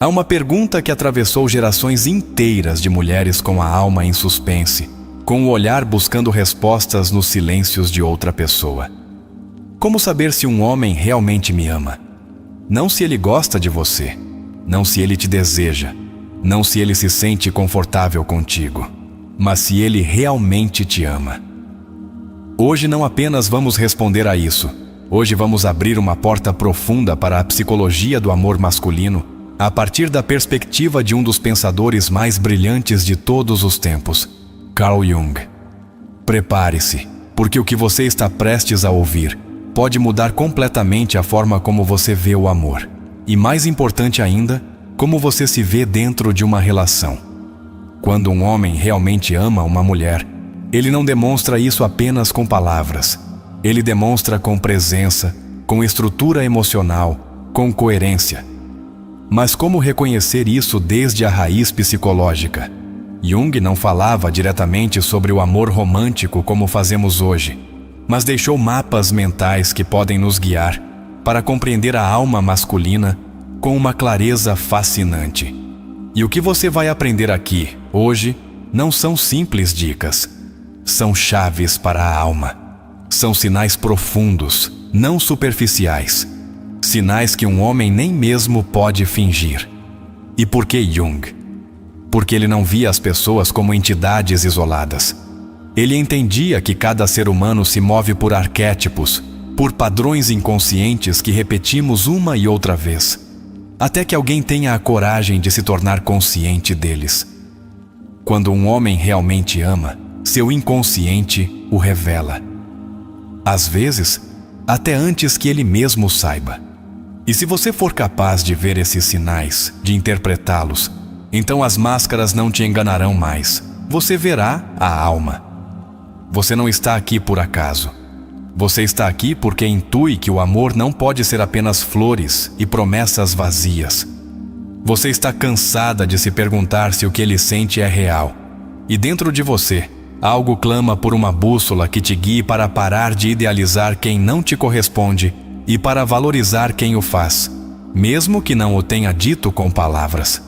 Há uma pergunta que atravessou gerações inteiras de mulheres com a alma em suspense, com o olhar buscando respostas nos silêncios de outra pessoa. Como saber se um homem realmente me ama? Não se ele gosta de você, não se ele te deseja, não se ele se sente confortável contigo, mas se ele realmente te ama. Hoje não apenas vamos responder a isso, hoje vamos abrir uma porta profunda para a psicologia do amor masculino, a partir da perspectiva de um dos pensadores mais brilhantes de todos os tempos, Carl Jung. Prepare-se, porque o que você está prestes a ouvir pode mudar completamente a forma como você vê o amor. E mais importante ainda, como você se vê dentro de uma relação. Quando um homem realmente ama uma mulher, ele não demonstra isso apenas com palavras. Ele demonstra com presença, com estrutura emocional, com coerência. Mas como reconhecer isso desde a raiz psicológica? Jung não falava diretamente sobre o amor romântico como fazemos hoje, mas deixou mapas mentais que podem nos guiar para compreender a alma masculina com uma clareza fascinante. E o que você vai aprender aqui, hoje, não são simples dicas. São chaves para a alma. São sinais profundos, não superficiais. Sinais que um homem nem mesmo pode fingir. E por que Jung? Porque ele não via as pessoas como entidades isoladas. Ele entendia que cada ser humano se move por arquétipos, por padrões inconscientes que repetimos uma e outra vez, até que alguém tenha a coragem de se tornar consciente deles. Quando um homem realmente ama, seu inconsciente o revela. Às vezes, até antes que ele mesmo saiba. E se você for capaz de ver esses sinais, de interpretá-los, então as máscaras não te enganarão mais. Você verá a alma. Você não está aqui por acaso. Você está aqui porque intui que o amor não pode ser apenas flores e promessas vazias. Você está cansada de se perguntar se o que ele sente é real. E dentro de você, algo clama por uma bússola que te guie para parar de idealizar quem não te corresponde e para valorizar quem o faz, mesmo que não o tenha dito com palavras.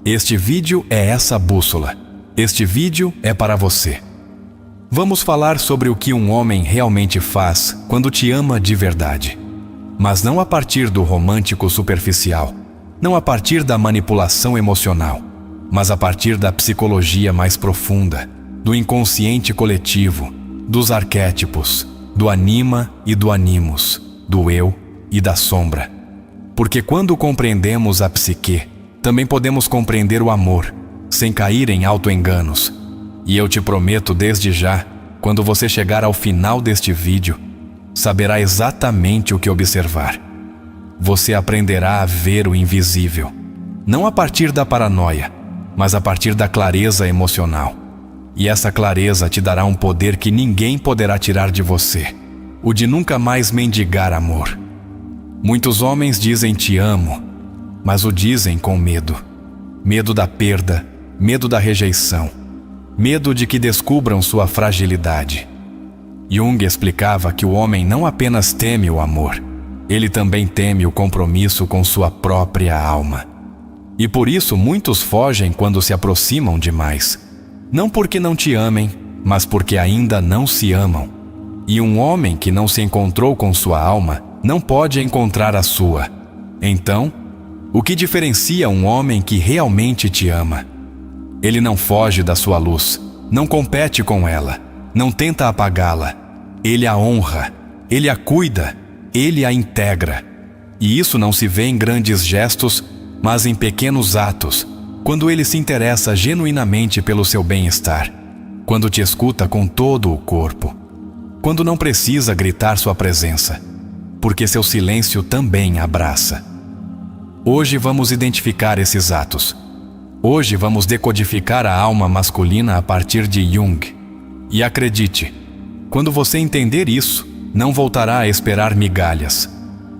Este vídeo é essa bússola. Este vídeo é para você. Vamos falar sobre o que um homem realmente faz quando te ama de verdade. Mas não a partir do romântico superficial, não a partir da manipulação emocional, mas a partir da psicologia mais profunda, do inconsciente coletivo, dos arquétipos, do anima e do animus, do eu e da sombra. Porque quando compreendemos a psique, também podemos compreender o amor, sem cair em autoenganos. E eu te prometo desde já, quando você chegar ao final deste vídeo, saberá exatamente o que observar. Você aprenderá a ver o invisível, não a partir da paranoia, mas a partir da clareza emocional. E essa clareza te dará um poder que ninguém poderá tirar de você, o de nunca mais mendigar amor. Muitos homens dizem te amo, mas o dizem com medo. Medo da perda, medo da rejeição, medo de que descubram sua fragilidade. Jung explicava que o homem não apenas teme o amor, ele também teme o compromisso com sua própria alma. E por isso muitos fogem quando se aproximam demais. Não porque não te amem, mas porque ainda não se amam. E um homem que não se encontrou com sua alma não pode encontrar a sua. Então, o que diferencia um homem que realmente te ama? Ele não foge da sua luz, não compete com ela, não tenta apagá-la. Ele a honra, ele a cuida, ele a integra. E isso não se vê em grandes gestos, mas em pequenos atos, quando ele se interessa genuinamente pelo seu bem-estar, quando te escuta com todo o corpo, quando não precisa gritar sua presença, porque seu silêncio também abraça. Hoje vamos identificar esses atos. Hoje vamos decodificar a alma masculina a partir de Jung. E acredite, quando você entender isso, não voltará a esperar migalhas.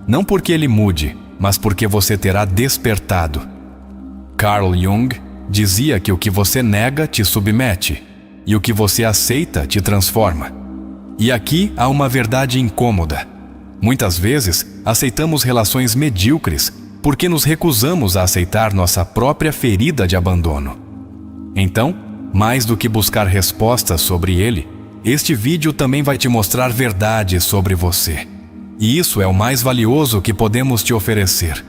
Não porque ele mude, mas porque você terá despertado. Carl Jung dizia que o que você nega te submete, e o que você aceita te transforma. E aqui há uma verdade incômoda. Muitas vezes, aceitamos relações medíocres porque nos recusamos a aceitar nossa própria ferida de abandono. Então, mais do que buscar respostas sobre ele, este vídeo também vai te mostrar verdades sobre você. E isso é o mais valioso que podemos te oferecer.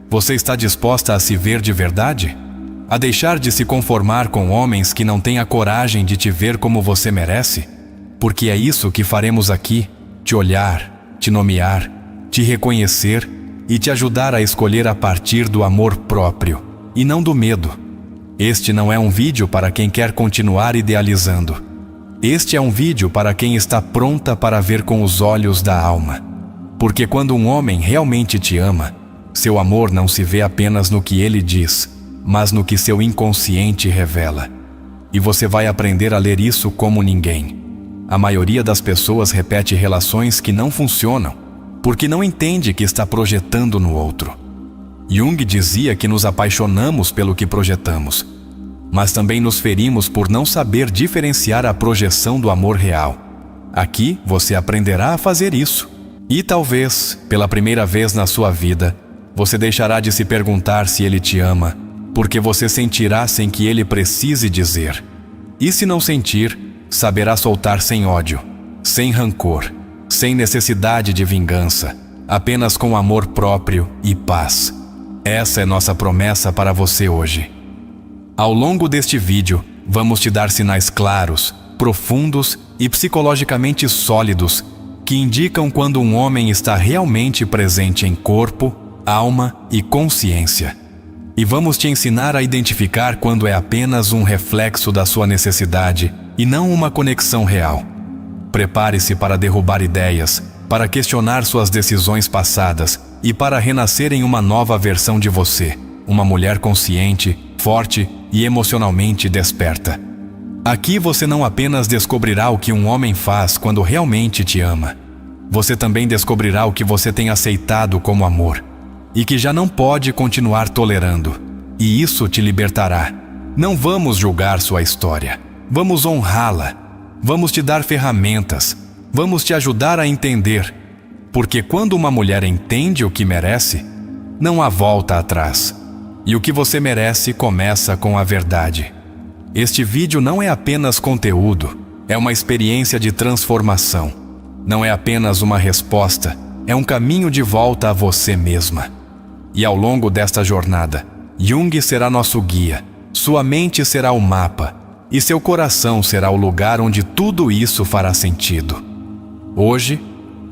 Você está disposta a se ver de verdade? A deixar de se conformar com homens que não têm a coragem de te ver como você merece? Porque é isso que faremos aqui: te olhar, te nomear, te reconhecer e te ajudar a escolher a partir do amor próprio e não do medo. Este não é um vídeo para quem quer continuar idealizando. Este é um vídeo para quem está pronta para ver com os olhos da alma. Porque quando um homem realmente te ama, seu amor não se vê apenas no que ele diz, mas no que seu inconsciente revela. E você vai aprender a ler isso como ninguém. A maioria das pessoas repete relações que não funcionam, porque não entende que está projetando no outro. Jung dizia que nos apaixonamos pelo que projetamos, mas também nos ferimos por não saber diferenciar a projeção do amor real. Aqui você aprenderá a fazer isso. E talvez, pela primeira vez na sua vida, você deixará de se perguntar se ele te ama, porque você sentirá sem que ele precise dizer. E se não sentir, saberá soltar sem ódio, sem rancor, sem necessidade de vingança, apenas com amor próprio e paz. Essa é nossa promessa para você hoje. Ao longo deste vídeo, vamos te dar sinais claros, profundos e psicologicamente sólidos que indicam quando um homem está realmente presente em corpo, alma e consciência. E vamos te ensinar a identificar quando é apenas um reflexo da sua necessidade e não uma conexão real. Prepare-se para derrubar ideias, para questionar suas decisões passadas e para renascer em uma nova versão de você, uma mulher consciente, forte e emocionalmente desperta. Aqui você não apenas descobrirá o que um homem faz quando realmente te ama. Você também descobrirá o que você tem aceitado como amor e que já não pode continuar tolerando. E isso te libertará. Não vamos julgar sua história. Vamos honrá-la. Vamos te dar ferramentas. Vamos te ajudar a entender. Porque quando uma mulher entende o que merece, não há volta atrás. E o que você merece começa com a verdade. Este vídeo não é apenas conteúdo, é uma experiência de transformação. Não é apenas uma resposta, é um caminho de volta a você mesma. E ao longo desta jornada, Jung será nosso guia, sua mente será o mapa, e seu coração será o lugar onde tudo isso fará sentido. Hoje,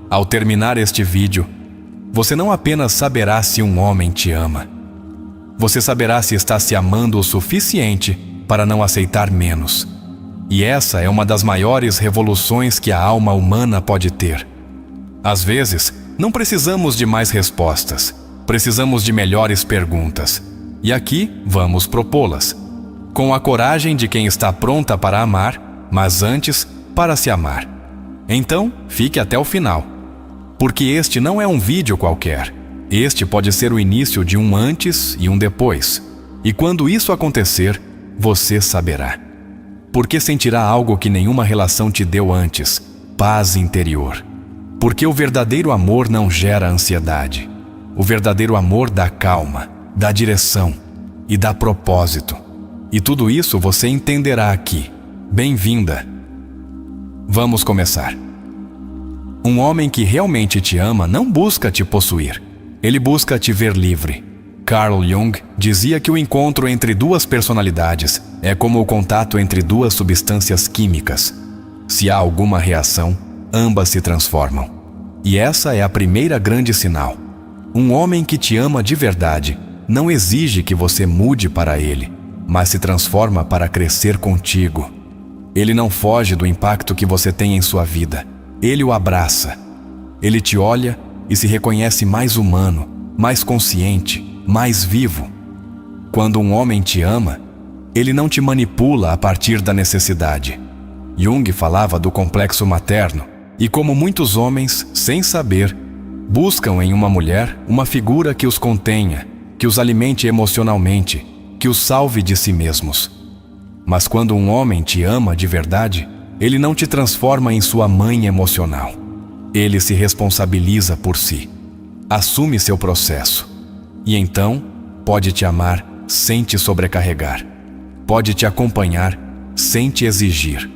ao terminar este vídeo, você não apenas saberá se um homem te ama. Você saberá se está se amando o suficiente para não aceitar menos. E essa é uma das maiores revoluções que a alma humana pode ter. Às vezes, não precisamos de mais respostas. Precisamos de melhores perguntas. E aqui vamos propô-las. Com a coragem de quem está pronta para amar, mas antes, para se amar. Então, fique até o final. Porque este não é um vídeo qualquer. Este pode ser o início de um antes e um depois. E quando isso acontecer, você saberá. Porque sentirá algo que nenhuma relação te deu antes: paz interior. Porque o verdadeiro amor não gera ansiedade. O verdadeiro amor dá calma, dá direção e dá propósito. E tudo isso você entenderá aqui. Bem-vinda! Vamos começar. Um homem que realmente te ama não busca te possuir. Ele busca te ver livre. Carl Jung dizia que o encontro entre duas personalidades é como o contato entre duas substâncias químicas. Se há alguma reação, ambas se transformam. E essa é a primeira grande sinal. Um homem que te ama de verdade não exige que você mude para ele, mas se transforma para crescer contigo. Ele não foge do impacto que você tem em sua vida. Ele o abraça. Ele te olha e se reconhece mais humano, mais consciente, mais vivo. Quando um homem te ama, ele não te manipula a partir da necessidade. Jung falava do complexo materno, e como muitos homens, sem saber, buscam em uma mulher uma figura que os contenha, que os alimente emocionalmente, que os salve de si mesmos. Mas quando um homem te ama de verdade, ele não te transforma em sua mãe emocional. Ele se responsabiliza por si. Assume seu processo. E então, pode te amar sem te sobrecarregar. Pode te acompanhar sem te exigir.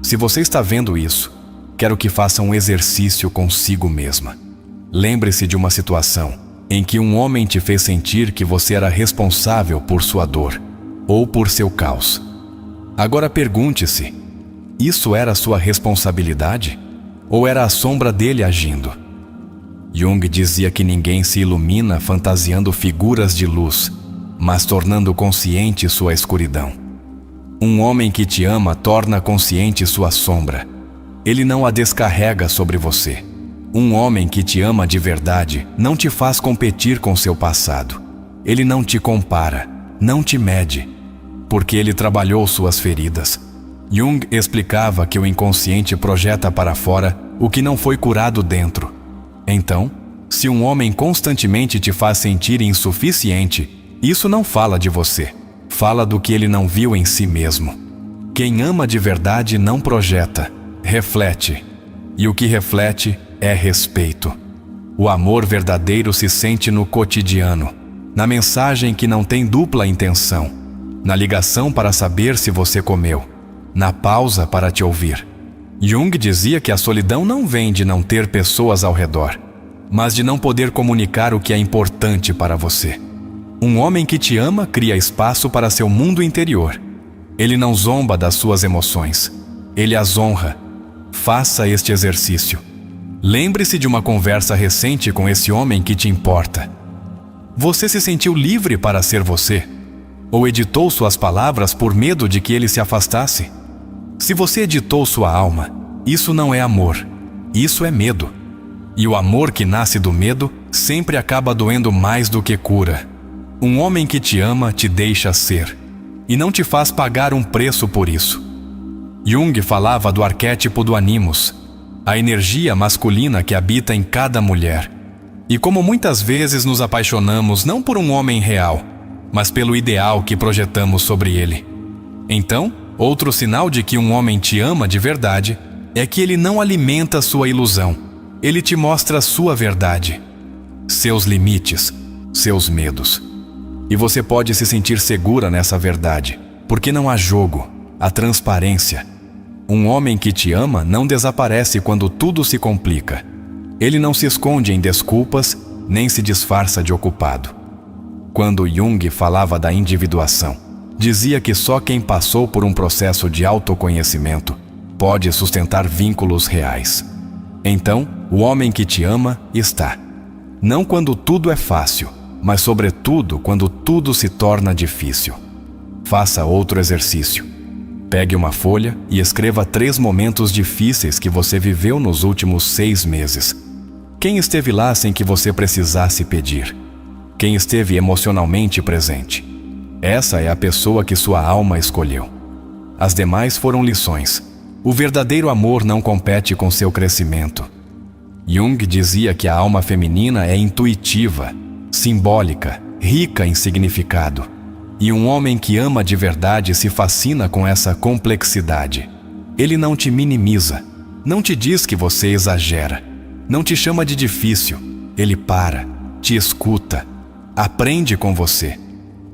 Se você está vendo isso, quero que faça um exercício consigo mesma. Lembre-se de uma situação em que um homem te fez sentir que você era responsável por sua dor ou por seu caos. Agora pergunte-se: isso era sua responsabilidade? Ou era a sombra dele agindo? Jung dizia que ninguém se ilumina fantasiando figuras de luz, mas tornando consciente sua escuridão. Um homem que te ama torna consciente sua sombra. Ele não a descarrega sobre você. Um homem que te ama de verdade não te faz competir com seu passado. Ele não te compara, não te mede, porque ele trabalhou suas feridas. Jung explicava que o inconsciente projeta para fora o que não foi curado dentro. Então, se um homem constantemente te faz sentir insuficiente, isso não fala de você, fala do que ele não viu em si mesmo. Quem ama de verdade não projeta, reflete. E o que reflete é respeito. O amor verdadeiro se sente no cotidiano, na mensagem que não tem dupla intenção, na ligação para saber se você comeu, na pausa para te ouvir. Jung dizia que a solidão não vem de não ter pessoas ao redor, mas de não poder comunicar o que é importante para você. Um homem que te ama cria espaço para seu mundo interior. Ele não zomba das suas emoções, ele as honra. Faça este exercício. Lembre-se de uma conversa recente com esse homem que te importa. Você se sentiu livre para ser você? Ou editou suas palavras por medo de que ele se afastasse? Se você editou sua alma, isso não é amor, isso é medo. E o amor que nasce do medo sempre acaba doendo mais do que cura. Um homem que te ama te deixa ser, e não te faz pagar um preço por isso. Jung falava do arquétipo do animus, a energia masculina que habita em cada mulher. E como muitas vezes nos apaixonamos não por um homem real, mas pelo ideal que projetamos sobre ele. Então, outro sinal de que um homem te ama de verdade é que ele não alimenta sua ilusão. Ele te mostra sua verdade, seus limites, seus medos. E você pode se sentir segura nessa verdade, porque não há jogo, há transparência. Um homem que te ama não desaparece quando tudo se complica. Ele não se esconde em desculpas, nem se disfarça de ocupado. Quando Jung falava da individuação, dizia que só quem passou por um processo de autoconhecimento pode sustentar vínculos reais. Então, o homem que te ama está. Não quando tudo é fácil, mas sobretudo quando tudo se torna difícil. Faça outro exercício. Pegue uma folha e escreva 3 momentos difíceis que você viveu nos últimos 6 meses. Quem esteve lá sem que você precisasse pedir? Quem esteve emocionalmente presente? Essa é a pessoa que sua alma escolheu. As demais foram lições. O verdadeiro amor não compete com seu crescimento. Jung dizia que a alma feminina é intuitiva, simbólica, rica em significado. E um homem que ama de verdade se fascina com essa complexidade. Ele não te minimiza, não te diz que você exagera, não te chama de difícil. Ele para, te escuta, aprende com você.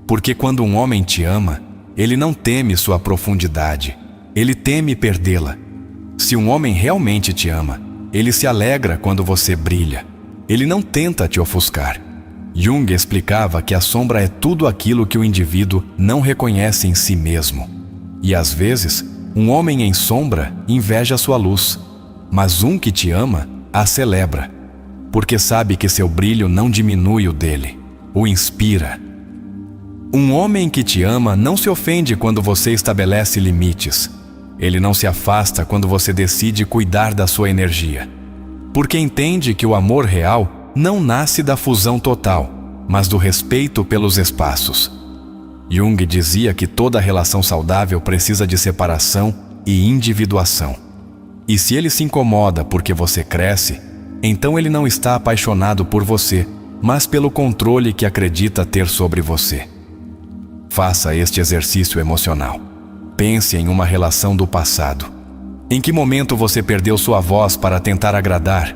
Porque quando um homem te ama, ele não teme sua profundidade, ele teme perdê-la. Se um homem realmente te ama, ele se alegra quando você brilha. Ele não tenta te ofuscar. Jung explicava que a sombra é tudo aquilo que o indivíduo não reconhece em si mesmo. E às vezes, um homem em sombra inveja sua luz, mas um que te ama a celebra, porque sabe que seu brilho não diminui o dele, o inspira. Um homem que te ama não se ofende quando você estabelece limites. Ele não se afasta quando você decide cuidar da sua energia, porque entende que o amor real não nasce da fusão total, mas do respeito pelos espaços. Jung dizia que toda relação saudável precisa de separação e individuação. E se ele se incomoda porque você cresce, então ele não está apaixonado por você, mas pelo controle que acredita ter sobre você. Faça este exercício emocional. Pense em uma relação do passado. Em que momento você perdeu sua voz para tentar agradar?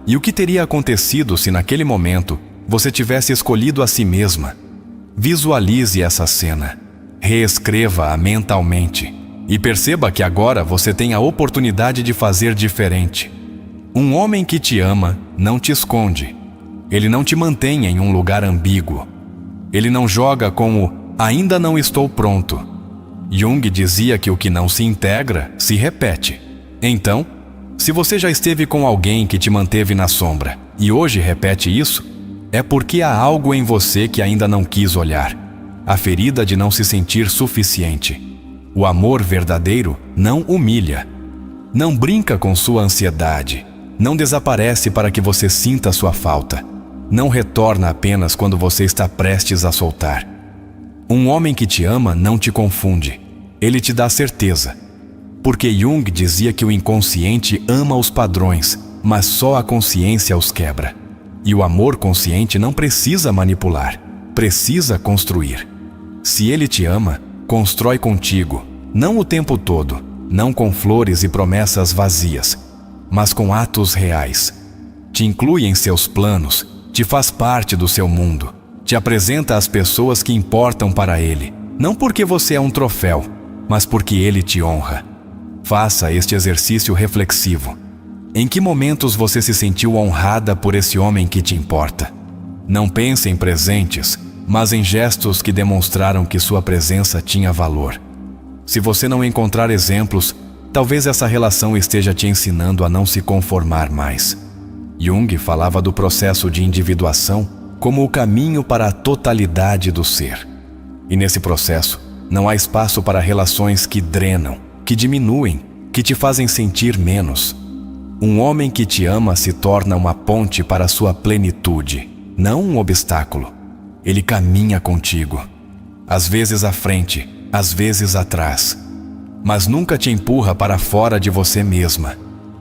E o que teria acontecido se naquele momento você tivesse escolhido a si mesma. Visualize essa cena, reescreva-a mentalmente e perceba que agora você tem a oportunidade de fazer diferente. Um homem que te ama não te esconde. Ele não te mantém em um lugar ambíguo. Ele não joga com o "ainda não estou pronto". Jung dizia que o que não se integra, se repete. Então, se você já esteve com alguém que te manteve na sombra e hoje repete isso, é porque há algo em você que ainda não quis olhar. A ferida de não se sentir suficiente. O amor verdadeiro não humilha. Não brinca com sua ansiedade. Não desaparece para que você sinta sua falta. Não retorna apenas quando você está prestes a soltar. Um homem que te ama não te confunde. Ele te dá certeza. Porque Jung dizia que o inconsciente ama os padrões, mas só a consciência os quebra. E o amor consciente não precisa manipular, precisa construir. Se ele te ama, constrói contigo, não o tempo todo, não com flores e promessas vazias, mas com atos reais. Te inclui em seus planos, te faz parte do seu mundo, te apresenta às pessoas que importam para ele, não porque você é um troféu, mas porque ele te honra. Faça este exercício reflexivo. Em que momentos você se sentiu honrada por esse homem que te importa? Não pense em presentes, mas em gestos que demonstraram que sua presença tinha valor. Se você não encontrar exemplos, talvez essa relação esteja te ensinando a não se conformar mais. Jung falava do processo de individuação como o caminho para a totalidade do ser. E nesse processo, não há espaço para relações que drenam, que diminuem, que te fazem sentir menos. Um homem que te ama se torna uma ponte para a sua plenitude, não um obstáculo. Ele caminha contigo, às vezes à frente, às vezes atrás, mas nunca te empurra para fora de você mesma.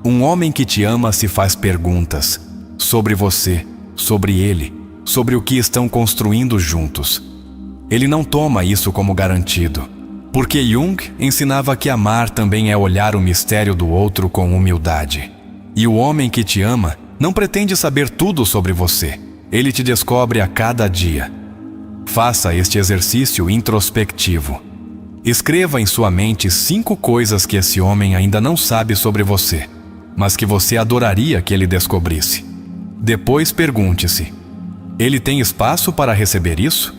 Um homem que te ama se faz perguntas sobre você, sobre ele, sobre o que estão construindo juntos. Ele não toma isso como garantido, porque Jung ensinava que amar também é olhar o mistério do outro com humildade. E o homem que te ama não pretende saber tudo sobre você. Ele te descobre a cada dia. Faça este exercício introspectivo. Escreva em sua mente 5 coisas que esse homem ainda não sabe sobre você, mas que você adoraria que ele descobrisse. Depois pergunte-se: ele tem espaço para receber isso?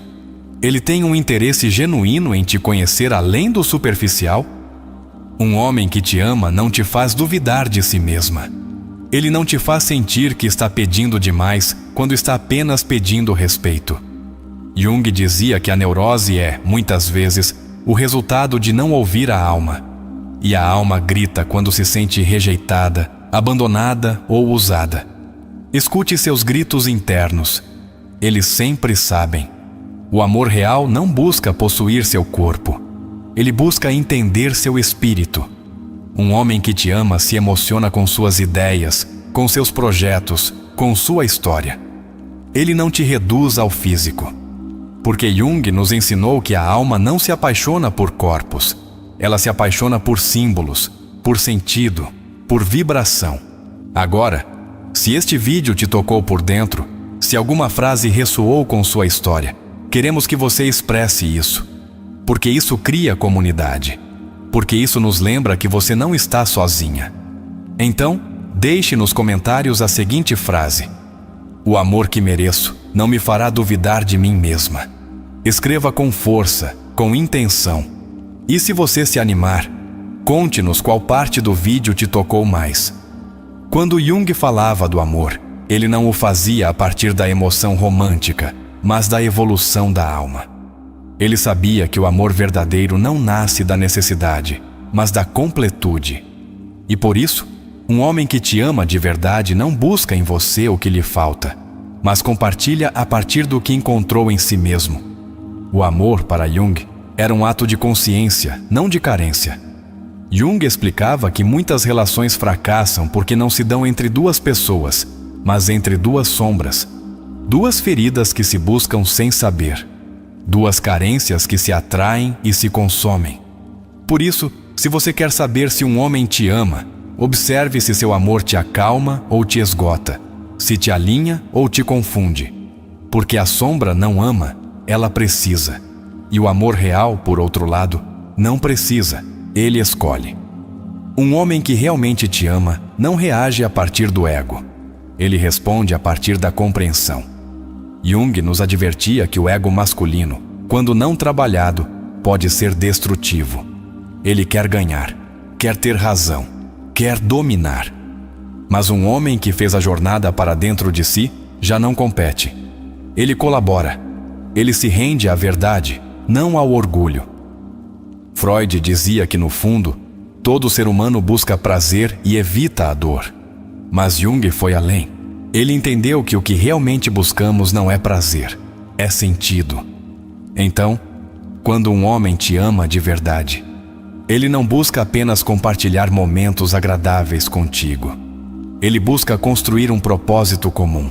Ele tem um interesse genuíno em te conhecer além do superficial? Um homem que te ama não te faz duvidar de si mesma. Ele não te faz sentir que está pedindo demais quando está apenas pedindo respeito. Jung dizia que a neurose é, muitas vezes, o resultado de não ouvir a alma. E a alma grita quando se sente rejeitada, abandonada ou usada. Escute seus gritos internos. Eles sempre sabem. O amor real não busca possuir seu corpo. Ele busca entender seu espírito. Um homem que te ama se emociona com suas ideias, com seus projetos, com sua história. Ele não te reduz ao físico. Porque Jung nos ensinou que a alma não se apaixona por corpos. Ela se apaixona por símbolos, por sentido, por vibração. Agora, se este vídeo te tocou por dentro, se alguma frase ressoou com sua história, queremos que você expresse isso. Porque isso cria comunidade. Porque isso nos lembra que você não está sozinha. Então, deixe nos comentários a seguinte frase: o amor que mereço não me fará duvidar de mim mesma. Escreva com força, com intenção. E se você se animar, conte-nos qual parte do vídeo te tocou mais. Quando Jung falava do amor, ele não o fazia a partir da emoção romântica, mas da evolução da alma. Ele sabia que o amor verdadeiro não nasce da necessidade, mas da completude. E por isso, um homem que te ama de verdade não busca em você o que lhe falta, mas compartilha a partir do que encontrou em si mesmo. O amor, para Jung, era um ato de consciência, não de carência. Jung explicava que muitas relações fracassam porque não se dão entre duas pessoas, mas entre duas sombras. Duas feridas que se buscam sem saber. Duas carências que se atraem e se consomem. Por isso, se você quer saber se um homem te ama, observe se seu amor te acalma ou te esgota, se te alinha ou te confunde. Porque a sombra não ama, ela precisa. E o amor real, por outro lado, não precisa, ele escolhe. Um homem que realmente te ama não reage a partir do ego. Ele responde a partir da compreensão. Jung nos advertia que o ego masculino, quando não trabalhado, pode ser destrutivo. Ele quer ganhar, quer ter razão, quer dominar. Mas um homem que fez a jornada para dentro de si já não compete. Ele colabora. Ele se rende à verdade, não ao orgulho. Freud dizia que, no fundo, todo ser humano busca prazer e evita a dor. Mas Jung foi além. Ele entendeu que o que realmente buscamos não é prazer, é sentido. Então, quando um homem te ama de verdade, ele não busca apenas compartilhar momentos agradáveis contigo. Ele busca construir um propósito comum,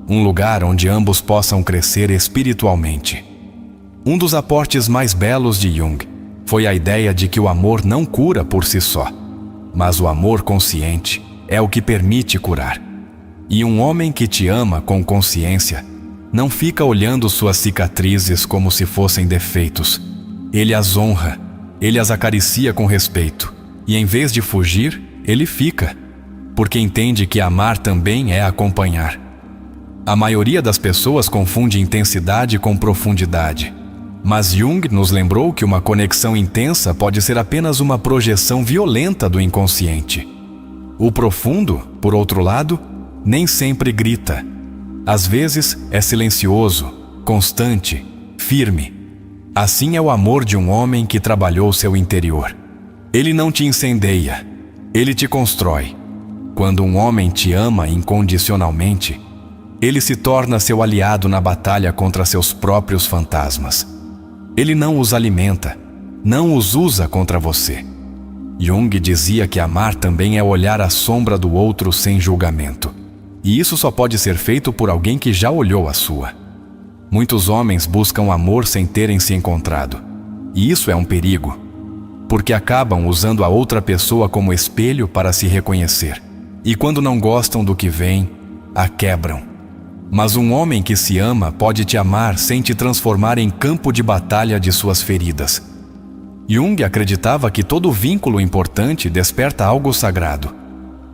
um lugar onde ambos possam crescer espiritualmente. Um dos aportes mais belos de Jung foi a ideia de que o amor não cura por si só, mas o amor consciente é o que permite curar. E um homem que te ama com consciência não fica olhando suas cicatrizes como se fossem defeitos. Ele as honra, ele as acaricia com respeito, e em vez de fugir, ele fica, porque entende que amar também é acompanhar. A maioria das pessoas confunde intensidade com profundidade, mas Jung nos lembrou que uma conexão intensa pode ser apenas uma projeção violenta do inconsciente. O profundo, por outro lado, nem sempre grita. Às vezes é silencioso, constante, firme. Assim é o amor de um homem que trabalhou seu interior. Ele não te incendeia, ele te constrói. Quando um homem te ama incondicionalmente, ele se torna seu aliado na batalha contra seus próprios fantasmas. Ele não os alimenta, não os usa contra você. Jung dizia que amar também é olhar a sombra do outro sem julgamento. E isso só pode ser feito por alguém que já olhou a sua. Muitos homens buscam amor sem terem se encontrado. E isso é um perigo, porque acabam usando a outra pessoa como espelho para se reconhecer. E quando não gostam do que vem, a quebram. Mas um homem que se ama pode te amar sem te transformar em campo de batalha de suas feridas. Jung acreditava que todo vínculo importante desperta algo sagrado.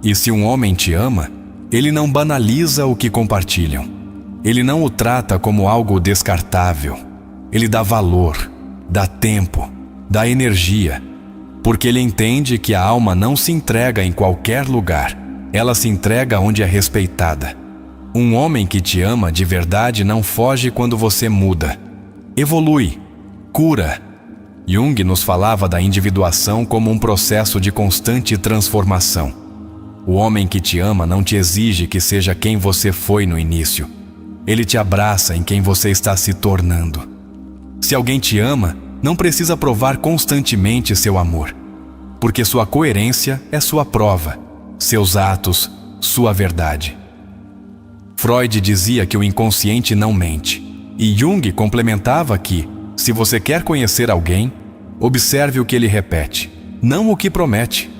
E se um homem te ama, ele não banaliza o que compartilham. Ele não o trata como algo descartável. Ele dá valor, dá tempo, dá energia, porque ele entende que a alma não se entrega em qualquer lugar. Ela se entrega onde é respeitada. Um homem que te ama de verdade não foge quando você muda. Evolui, cura. Jung nos falava da individuação como um processo de constante transformação. O homem que te ama não te exige que seja quem você foi no início. Ele te abraça em quem você está se tornando. Se alguém te ama, não precisa provar constantemente seu amor, porque sua coerência é sua prova, seus atos, sua verdade. Freud dizia que o inconsciente não mente, e Jung complementava que, se você quer conhecer alguém, observe o que ele repete, não o que promete.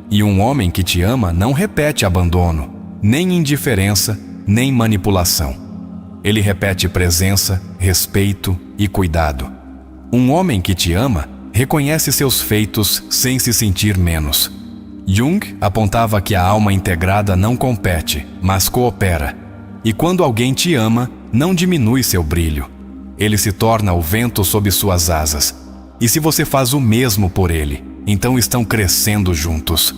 E um homem que te ama não repete abandono, nem indiferença, nem manipulação. Ele repete presença, respeito e cuidado. Um homem que te ama reconhece seus feitos sem se sentir menos. Jung apontava que a alma integrada não compete, mas coopera. E quando alguém te ama, não diminui seu brilho. Ele se torna o vento sob suas asas. E se você faz o mesmo por ele, então estão crescendo juntos.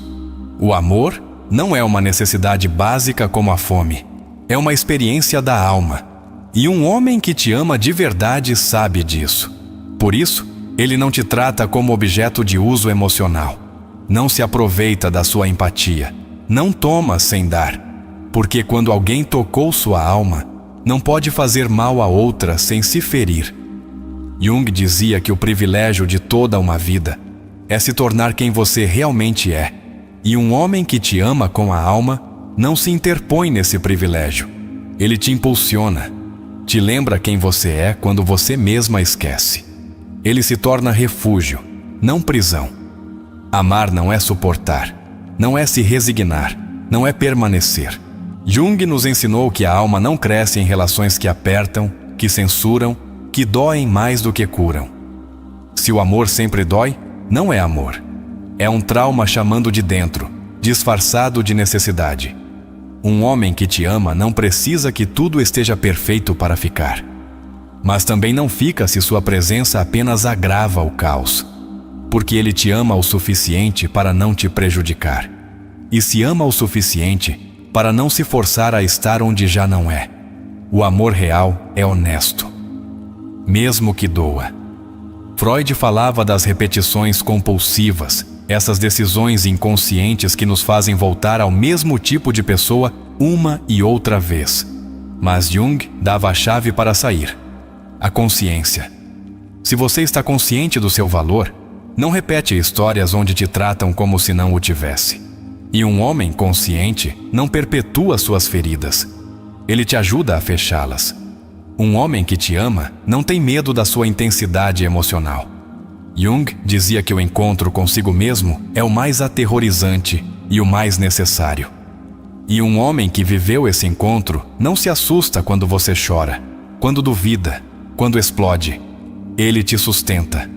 O amor não é uma necessidade básica como a fome. É uma experiência da alma. E um homem que te ama de verdade sabe disso. Por isso, ele não te trata como objeto de uso emocional. Não se aproveita da sua empatia. Não toma sem dar. Porque quando alguém tocou sua alma, não pode fazer mal a outra sem se ferir. Jung dizia que o privilégio de toda uma vida é se tornar quem você realmente é. E um homem que te ama com a alma não se interpõe nesse privilégio. Ele te impulsiona, te lembra quem você é quando você mesma esquece. Ele se torna refúgio, não prisão. Amar não é suportar, não é se resignar, não é permanecer. Jung nos ensinou que a alma não cresce em relações que apertam, que censuram, que doem mais do que curam. Se o amor sempre dói, não é amor. É um trauma chamando de dentro, disfarçado de necessidade. Um homem que te ama não precisa que tudo esteja perfeito para ficar. Mas também não fica se sua presença apenas agrava o caos, porque ele te ama o suficiente para não te prejudicar. E se ama o suficiente para não se forçar a estar onde já não é. O amor real é honesto, mesmo que doa. Freud falava das repetições compulsivas, essas decisões inconscientes que nos fazem voltar ao mesmo tipo de pessoa uma e outra vez. Mas Jung dava a chave para sair: a consciência. Se você está consciente do seu valor, não repete histórias onde te tratam como se não o tivesse. E um homem consciente não perpetua suas feridas. Ele te ajuda a fechá-las. Um homem que te ama não tem medo da sua intensidade emocional. Jung dizia que o encontro consigo mesmo é o mais aterrorizante e o mais necessário. E um homem que viveu esse encontro não se assusta quando você chora, quando duvida, quando explode. Ele te sustenta.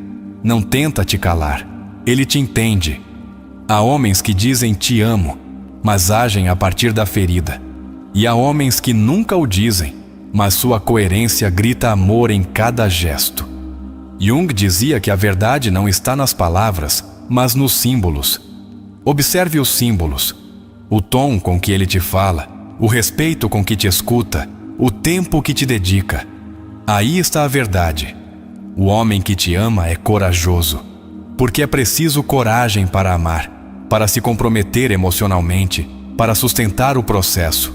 Não tenta te calar. Ele te entende. Há homens que dizem te amo, mas agem a partir da ferida. E há homens que nunca o dizem, mas sua coerência grita amor em cada gesto. Jung dizia que a verdade não está nas palavras, mas nos símbolos. Observe os símbolos, o tom com que ele te fala, o respeito com que te escuta, o tempo que te dedica. Aí está a verdade. O homem que te ama é corajoso, porque é preciso coragem para amar, para se comprometer emocionalmente, para sustentar o processo.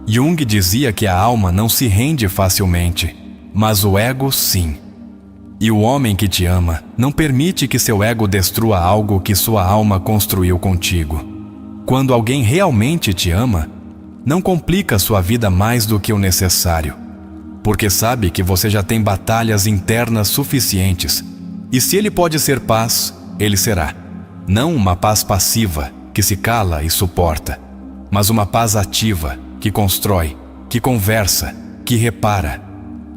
Jung dizia que a alma não se rende facilmente, mas o ego sim. E o homem que te ama não permite que seu ego destrua algo que sua alma construiu contigo. Quando alguém realmente te ama, não complica sua vida mais do que o necessário, porque sabe que você já tem batalhas internas suficientes. E se ele pode ser paz, ele será. Não uma paz passiva, que se cala e suporta, mas uma paz ativa, que constrói, que conversa, que repara.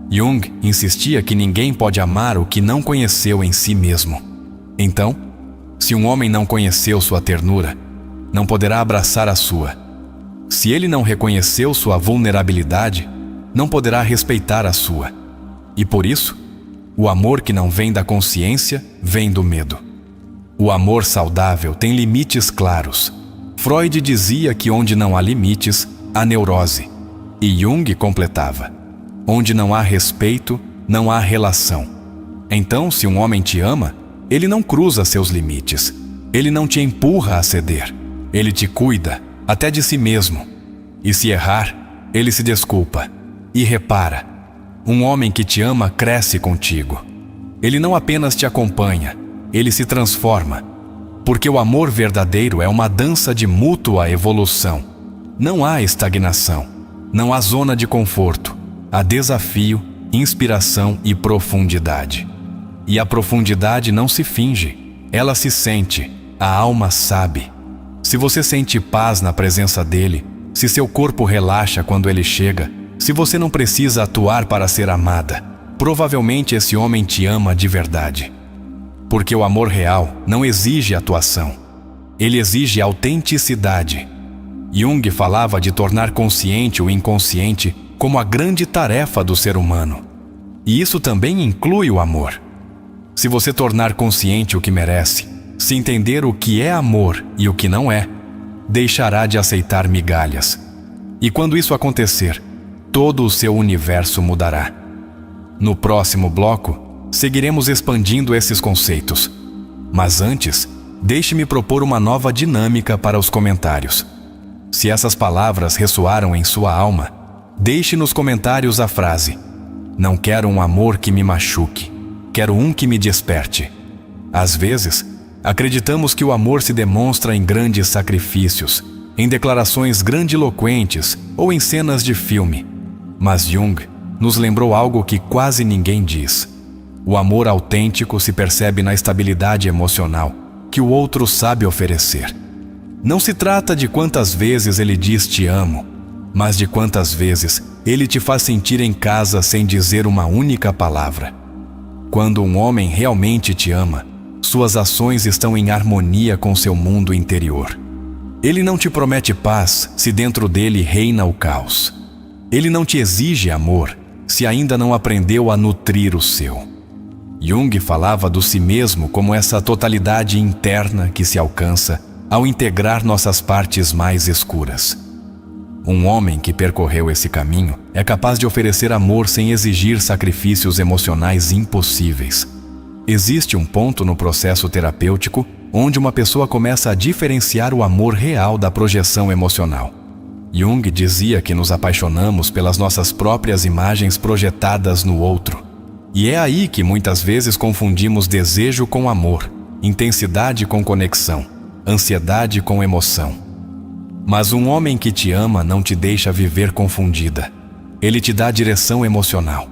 Jung insistia que ninguém pode amar o que não conheceu em si mesmo. Então, se um homem não conheceu sua ternura, não poderá abraçar a sua. Se ele não reconheceu sua vulnerabilidade, não poderá respeitar a sua. E por isso, o amor que não vem da consciência vem do medo. O amor saudável tem limites claros. Freud dizia que onde não há limites, há neurose. E Jung completava: onde não há respeito, não há relação. Então, se um homem te ama, ele não cruza seus limites. Ele não te empurra a ceder. Ele te cuida, até de si mesmo. E se errar, ele se desculpa e repara. Um homem que te ama cresce contigo. Ele não apenas te acompanha, ele se transforma. Porque o amor verdadeiro é uma dança de mútua evolução. Não há estagnação, não há zona de conforto. Há desafio, inspiração e profundidade. E a profundidade não se finge, ela se sente, a alma sabe. Se você sente paz na presença dele, se seu corpo relaxa quando ele chega, se você não precisa atuar para ser amada, provavelmente esse homem te ama de verdade. Porque o amor real não exige atuação, ele exige autenticidade. Jung falava de tornar consciente o inconsciente como a grande tarefa do ser humano. E isso também inclui o amor. Se você tornar consciente o que merece, se entender o que é amor e o que não é, deixará de aceitar migalhas. E quando isso acontecer, todo o seu universo mudará. No próximo bloco, seguiremos expandindo esses conceitos. Mas antes, deixe-me propor uma nova dinâmica para os comentários. Se essas palavras ressoaram em sua alma, deixe nos comentários a frase: não quero um amor que me machuque, quero um que me desperte. Às vezes, acreditamos que o amor se demonstra em grandes sacrifícios, em declarações grandiloquentes ou em cenas de filme. Mas Jung nos lembrou algo que quase ninguém diz. O amor autêntico se percebe na estabilidade emocional que o outro sabe oferecer. Não se trata de quantas vezes ele diz te amo, mas de quantas vezes ele te faz sentir em casa sem dizer uma única palavra. Quando um homem realmente te ama, suas ações estão em harmonia com seu mundo interior. Ele não te promete paz se dentro dele reina o caos. Ele não te exige amor se ainda não aprendeu a nutrir o seu. Jung falava do si mesmo como essa totalidade interna que se alcança ao integrar nossas partes mais escuras. Um homem que percorreu esse caminho é capaz de oferecer amor sem exigir sacrifícios emocionais impossíveis. Existe um ponto no processo terapêutico onde uma pessoa começa a diferenciar o amor real da projeção emocional. Jung dizia que nos apaixonamos pelas nossas próprias imagens projetadas no outro. E é aí que muitas vezes confundimos desejo com amor, intensidade com conexão, ansiedade com emoção. Mas um homem que te ama não te deixa viver confundida. Ele te dá direção emocional.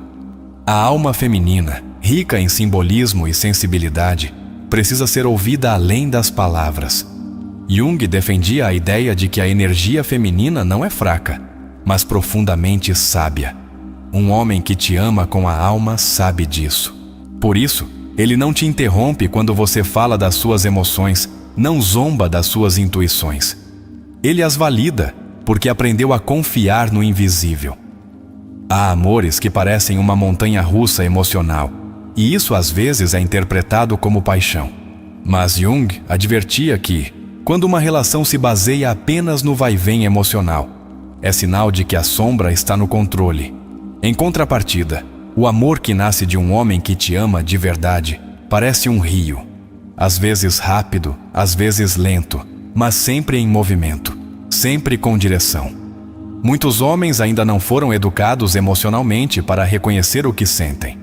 A alma feminina, rica em simbolismo e sensibilidade, precisa ser ouvida além das palavras. Jung defendia a ideia de que a energia feminina não é fraca, mas profundamente sábia. Um homem que te ama com a alma sabe disso. Por isso, ele não te interrompe quando você fala das suas emoções, não zomba das suas intuições. Ele as valida, porque aprendeu a confiar no invisível. Há amores que parecem uma montanha-russa emocional, e isso às vezes é interpretado como paixão. Mas Jung advertia que, quando uma relação se baseia apenas no vai-vem emocional, é sinal de que a sombra está no controle. Em contrapartida, o amor que nasce de um homem que te ama de verdade parece um rio, às vezes rápido, às vezes lento, mas sempre em movimento, sempre com direção. Muitos homens ainda não foram educados emocionalmente para reconhecer o que sentem.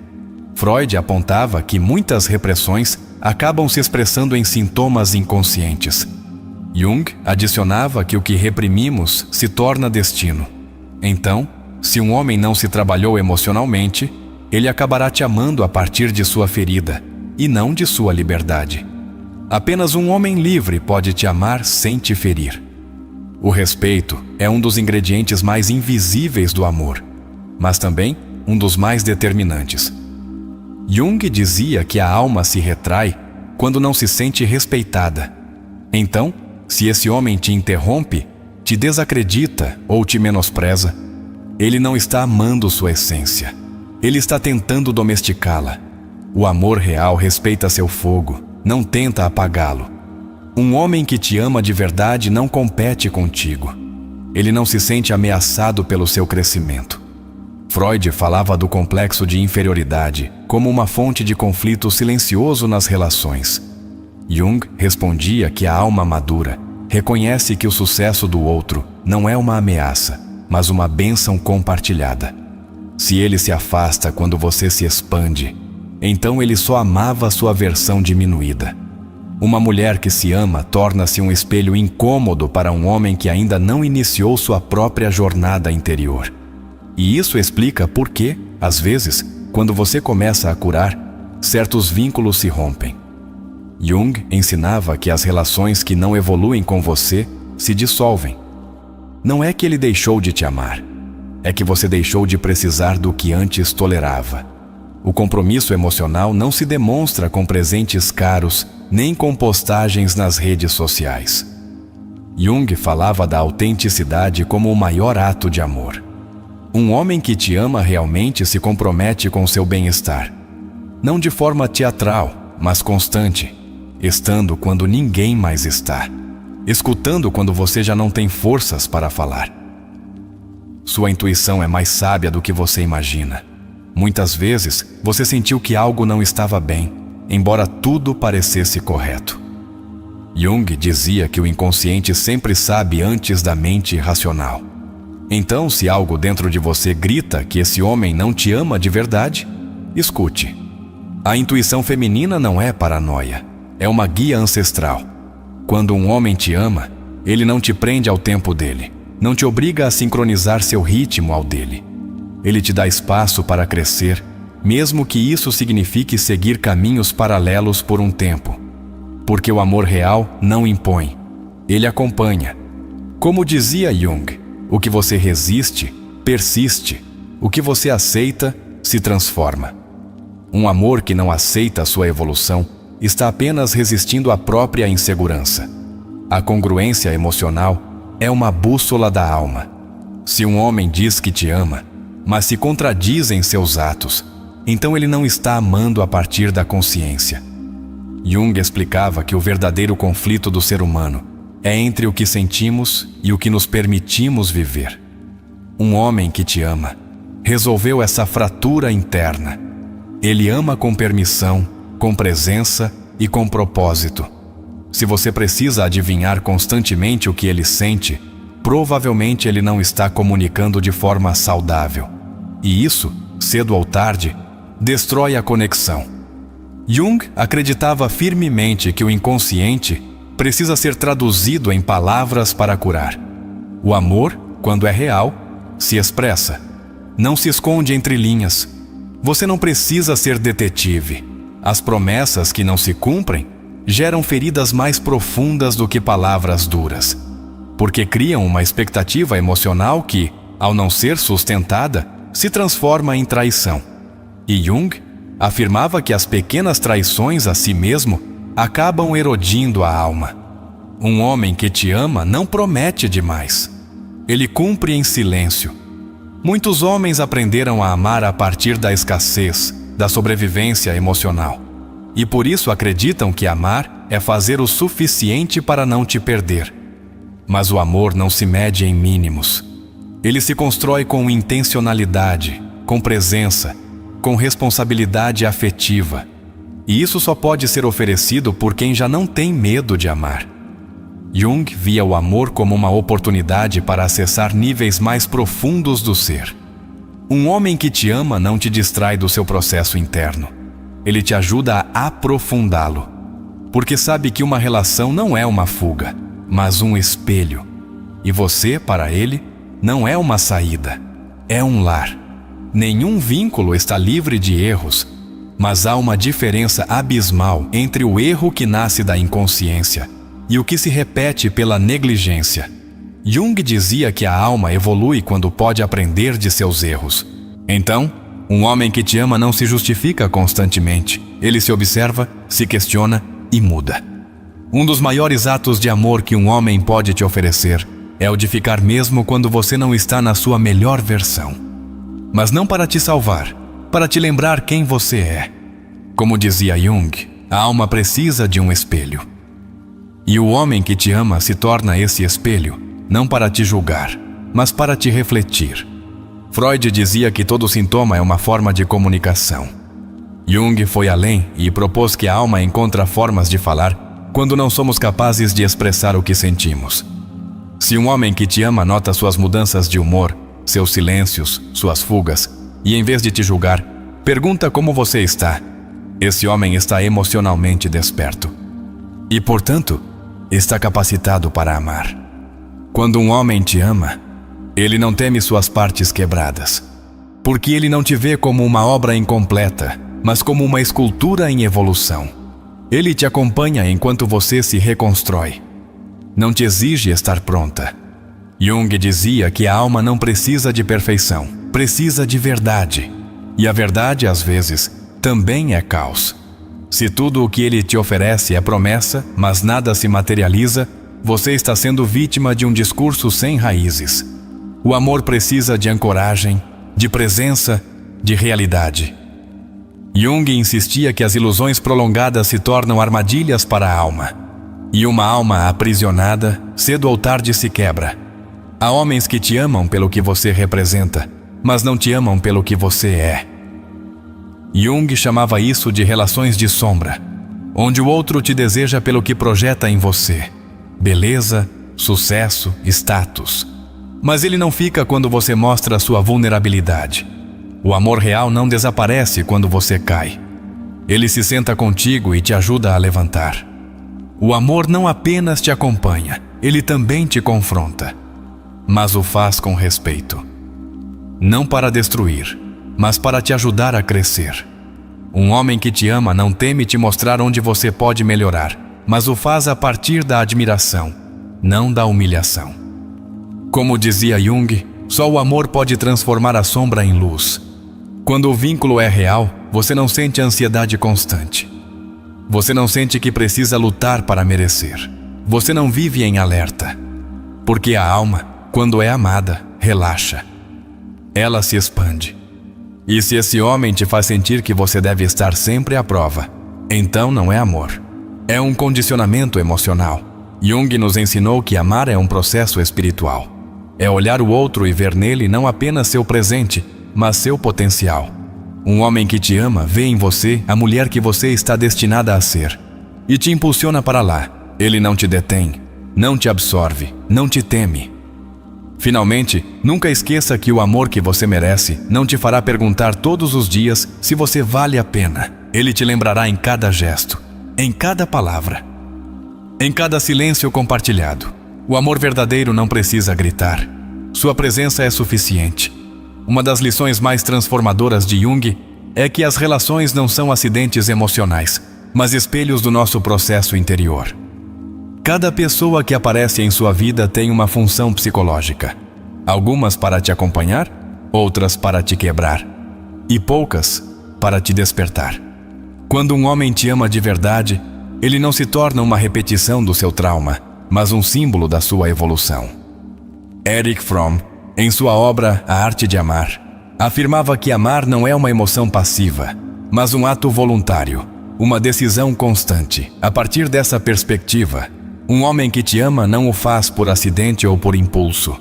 Freud apontava que muitas repressões acabam se expressando em sintomas inconscientes. Jung adicionava que o que reprimimos se torna destino. Então, se um homem não se trabalhou emocionalmente, ele acabará te amando a partir de sua ferida, e não de sua liberdade. Apenas um homem livre pode te amar sem te ferir. O respeito é um dos ingredientes mais invisíveis do amor, mas também um dos mais determinantes. Jung dizia que a alma se retrai quando não se sente respeitada. Então, se esse homem te interrompe, te desacredita ou te menospreza, ele não está amando sua essência. Ele está tentando domesticá-la. O amor real respeita seu fogo, não tenta apagá-lo. Um homem que te ama de verdade não compete contigo. Ele não se sente ameaçado pelo seu crescimento. Freud falava do complexo de inferioridade como uma fonte de conflito silencioso nas relações. Jung respondia que a alma madura reconhece que o sucesso do outro não é uma ameaça, mas uma bênção compartilhada. Se ele se afasta quando você se expande, então ele só amava sua versão diminuída. Uma mulher que se ama torna-se um espelho incômodo para um homem que ainda não iniciou sua própria jornada interior. E isso explica por que, às vezes, quando você começa a curar, certos vínculos se rompem. Jung ensinava que as relações que não evoluem com você se dissolvem. Não é que ele deixou de te amar, é que você deixou de precisar do que antes tolerava. O compromisso emocional não se demonstra com presentes caros, nem com postagens nas redes sociais. Jung falava da autenticidade como o maior ato de amor. Um homem que te ama realmente se compromete com seu bem-estar. Não de forma teatral, mas constante, estando quando ninguém mais está. Escutando quando você já não tem forças para falar. Sua intuição é mais sábia do que você imagina. Muitas vezes, você sentiu que algo não estava bem, embora tudo parecesse correto. Jung dizia que o inconsciente sempre sabe antes da mente racional. Então, se algo dentro de você grita que esse homem não te ama de verdade, escute. A intuição feminina não é paranoia, é uma guia ancestral. Quando um homem te ama, ele não te prende ao tempo dele, não te obriga a sincronizar seu ritmo ao dele. Ele te dá espaço para crescer, mesmo que isso signifique seguir caminhos paralelos por um tempo. Porque o amor real não impõe, ele acompanha. Como dizia Jung, O que você resiste, persiste. O que você aceita, se transforma. Um amor que não aceita a sua evolução está apenas resistindo à própria insegurança. A congruência emocional é uma bússola da alma. Se um homem diz que te ama, mas se contradiz em seus atos, então ele não está amando a partir da consciência. Jung explicava que o verdadeiro conflito do ser humano é entre o que sentimos e o que nos permitimos viver. Um homem que te ama resolveu essa fratura interna. Ele ama com permissão, com presença e com propósito. Se você precisa adivinhar constantemente o que ele sente, provavelmente ele não está comunicando de forma saudável. E isso, cedo ou tarde, destrói a conexão. Jung acreditava firmemente que o inconsciente precisa ser traduzido em palavras para curar. O amor, quando é real, se expressa. Não se esconde entre linhas. Você não precisa ser detetive. As promessas que não se cumprem geram feridas mais profundas do que palavras duras, porque criam uma expectativa emocional que, ao não ser sustentada, se transforma em traição. E Jung afirmava que as pequenas traições a si mesmo acabam erodindo a alma. Um homem que te ama não promete demais. Ele cumpre em silêncio. Muitos homens aprenderam a amar a partir da escassez, da sobrevivência emocional. E por isso acreditam que amar é fazer o suficiente para não te perder. Mas o amor não se mede em mínimos. Ele se constrói com intencionalidade, com presença, com responsabilidade afetiva. E isso só pode ser oferecido por quem já não tem medo de amar. Jung via o amor como uma oportunidade para acessar níveis mais profundos do ser. Um homem que te ama não te distrai do seu processo interno. Ele te ajuda a aprofundá-lo, porque sabe que uma relação não é uma fuga, mas um espelho. E você, para ele, não é uma saída, é um lar. Nenhum vínculo está livre de erros, mas há uma diferença abismal entre o erro que nasce da inconsciência e o que se repete pela negligência. Jung dizia que a alma evolui quando pode aprender de seus erros. Então, um homem que te ama não se justifica constantemente. Ele se observa, se questiona e muda. Um dos maiores atos de amor que um homem pode te oferecer é o de ficar mesmo quando você não está na sua melhor versão. Mas não para te salvar, para te lembrar quem você é. Como dizia Jung, a alma precisa de um espelho. E o homem que te ama se torna esse espelho, não para te julgar, mas para te refletir. Freud dizia que todo sintoma é uma forma de comunicação. Jung foi além e propôs que a alma encontra formas de falar quando não somos capazes de expressar o que sentimos. Se um homem que te ama nota suas mudanças de humor, seus silêncios, suas fugas, e em vez de te julgar, pergunta como você está, esse homem está emocionalmente desperto. E, portanto, está capacitado para amar. Quando um homem te ama, ele não teme suas partes quebradas, porque ele não te vê como uma obra incompleta, mas como uma escultura em evolução. Ele te acompanha enquanto você se reconstrói. Não te exige estar pronta. Jung dizia que a alma não precisa de perfeição, precisa de verdade. E a verdade, às vezes, também é caos. Se tudo o que ele te oferece é promessa, mas nada se materializa, você está sendo vítima de um discurso sem raízes. O amor precisa de ancoragem, de presença, de realidade. Jung insistia que as ilusões prolongadas se tornam armadilhas para a alma. E uma alma aprisionada, cedo ou tarde se quebra. Há homens que te amam pelo que você representa, mas não te amam pelo que você é. Jung chamava isso de relações de sombra, onde o outro te deseja pelo que projeta em você: beleza, sucesso, status. Mas ele não fica quando você mostra sua vulnerabilidade. O amor real não desaparece quando você cai. Ele se senta contigo e te ajuda a levantar. O amor não apenas te acompanha, ele também te confronta, mas o faz com respeito. Não para destruir, mas para te ajudar a crescer. Um homem que te ama não teme te mostrar onde você pode melhorar, mas o faz a partir da admiração, não da humilhação. Como dizia Jung, só o amor pode transformar a sombra em luz. Quando o vínculo é real, você não sente ansiedade constante. Você não sente que precisa lutar para merecer. Você não vive em alerta. Porque a alma, quando é amada, relaxa. Ela se expande. E se esse homem te faz sentir que você deve estar sempre à prova, então não é amor. É um condicionamento emocional. Jung nos ensinou que amar é um processo espiritual. É olhar o outro e ver nele não apenas seu presente, mas seu potencial. Um homem que te ama vê em você a mulher que você está destinada a ser e te impulsiona para lá. Ele não te detém, não te absorve, não te teme. Finalmente, nunca esqueça que o amor que você merece não te fará perguntar todos os dias se você vale a pena. Ele te lembrará em cada gesto, em cada palavra, em cada silêncio compartilhado. O amor verdadeiro não precisa gritar. Sua presença é suficiente. Uma das lições mais transformadoras de Jung é que as relações não são acidentes emocionais, mas espelhos do nosso processo interior. Cada pessoa que aparece em sua vida tem uma função psicológica. Algumas para te acompanhar, outras para te quebrar, e poucas para te despertar. Quando um homem te ama de verdade, ele não se torna uma repetição do seu trauma, mas um símbolo da sua evolução. Erich Fromm, em sua obra A Arte de Amar, afirmava que amar não é uma emoção passiva, mas um ato voluntário, uma decisão constante. A partir dessa perspectiva, um homem que te ama não o faz por acidente ou por impulso.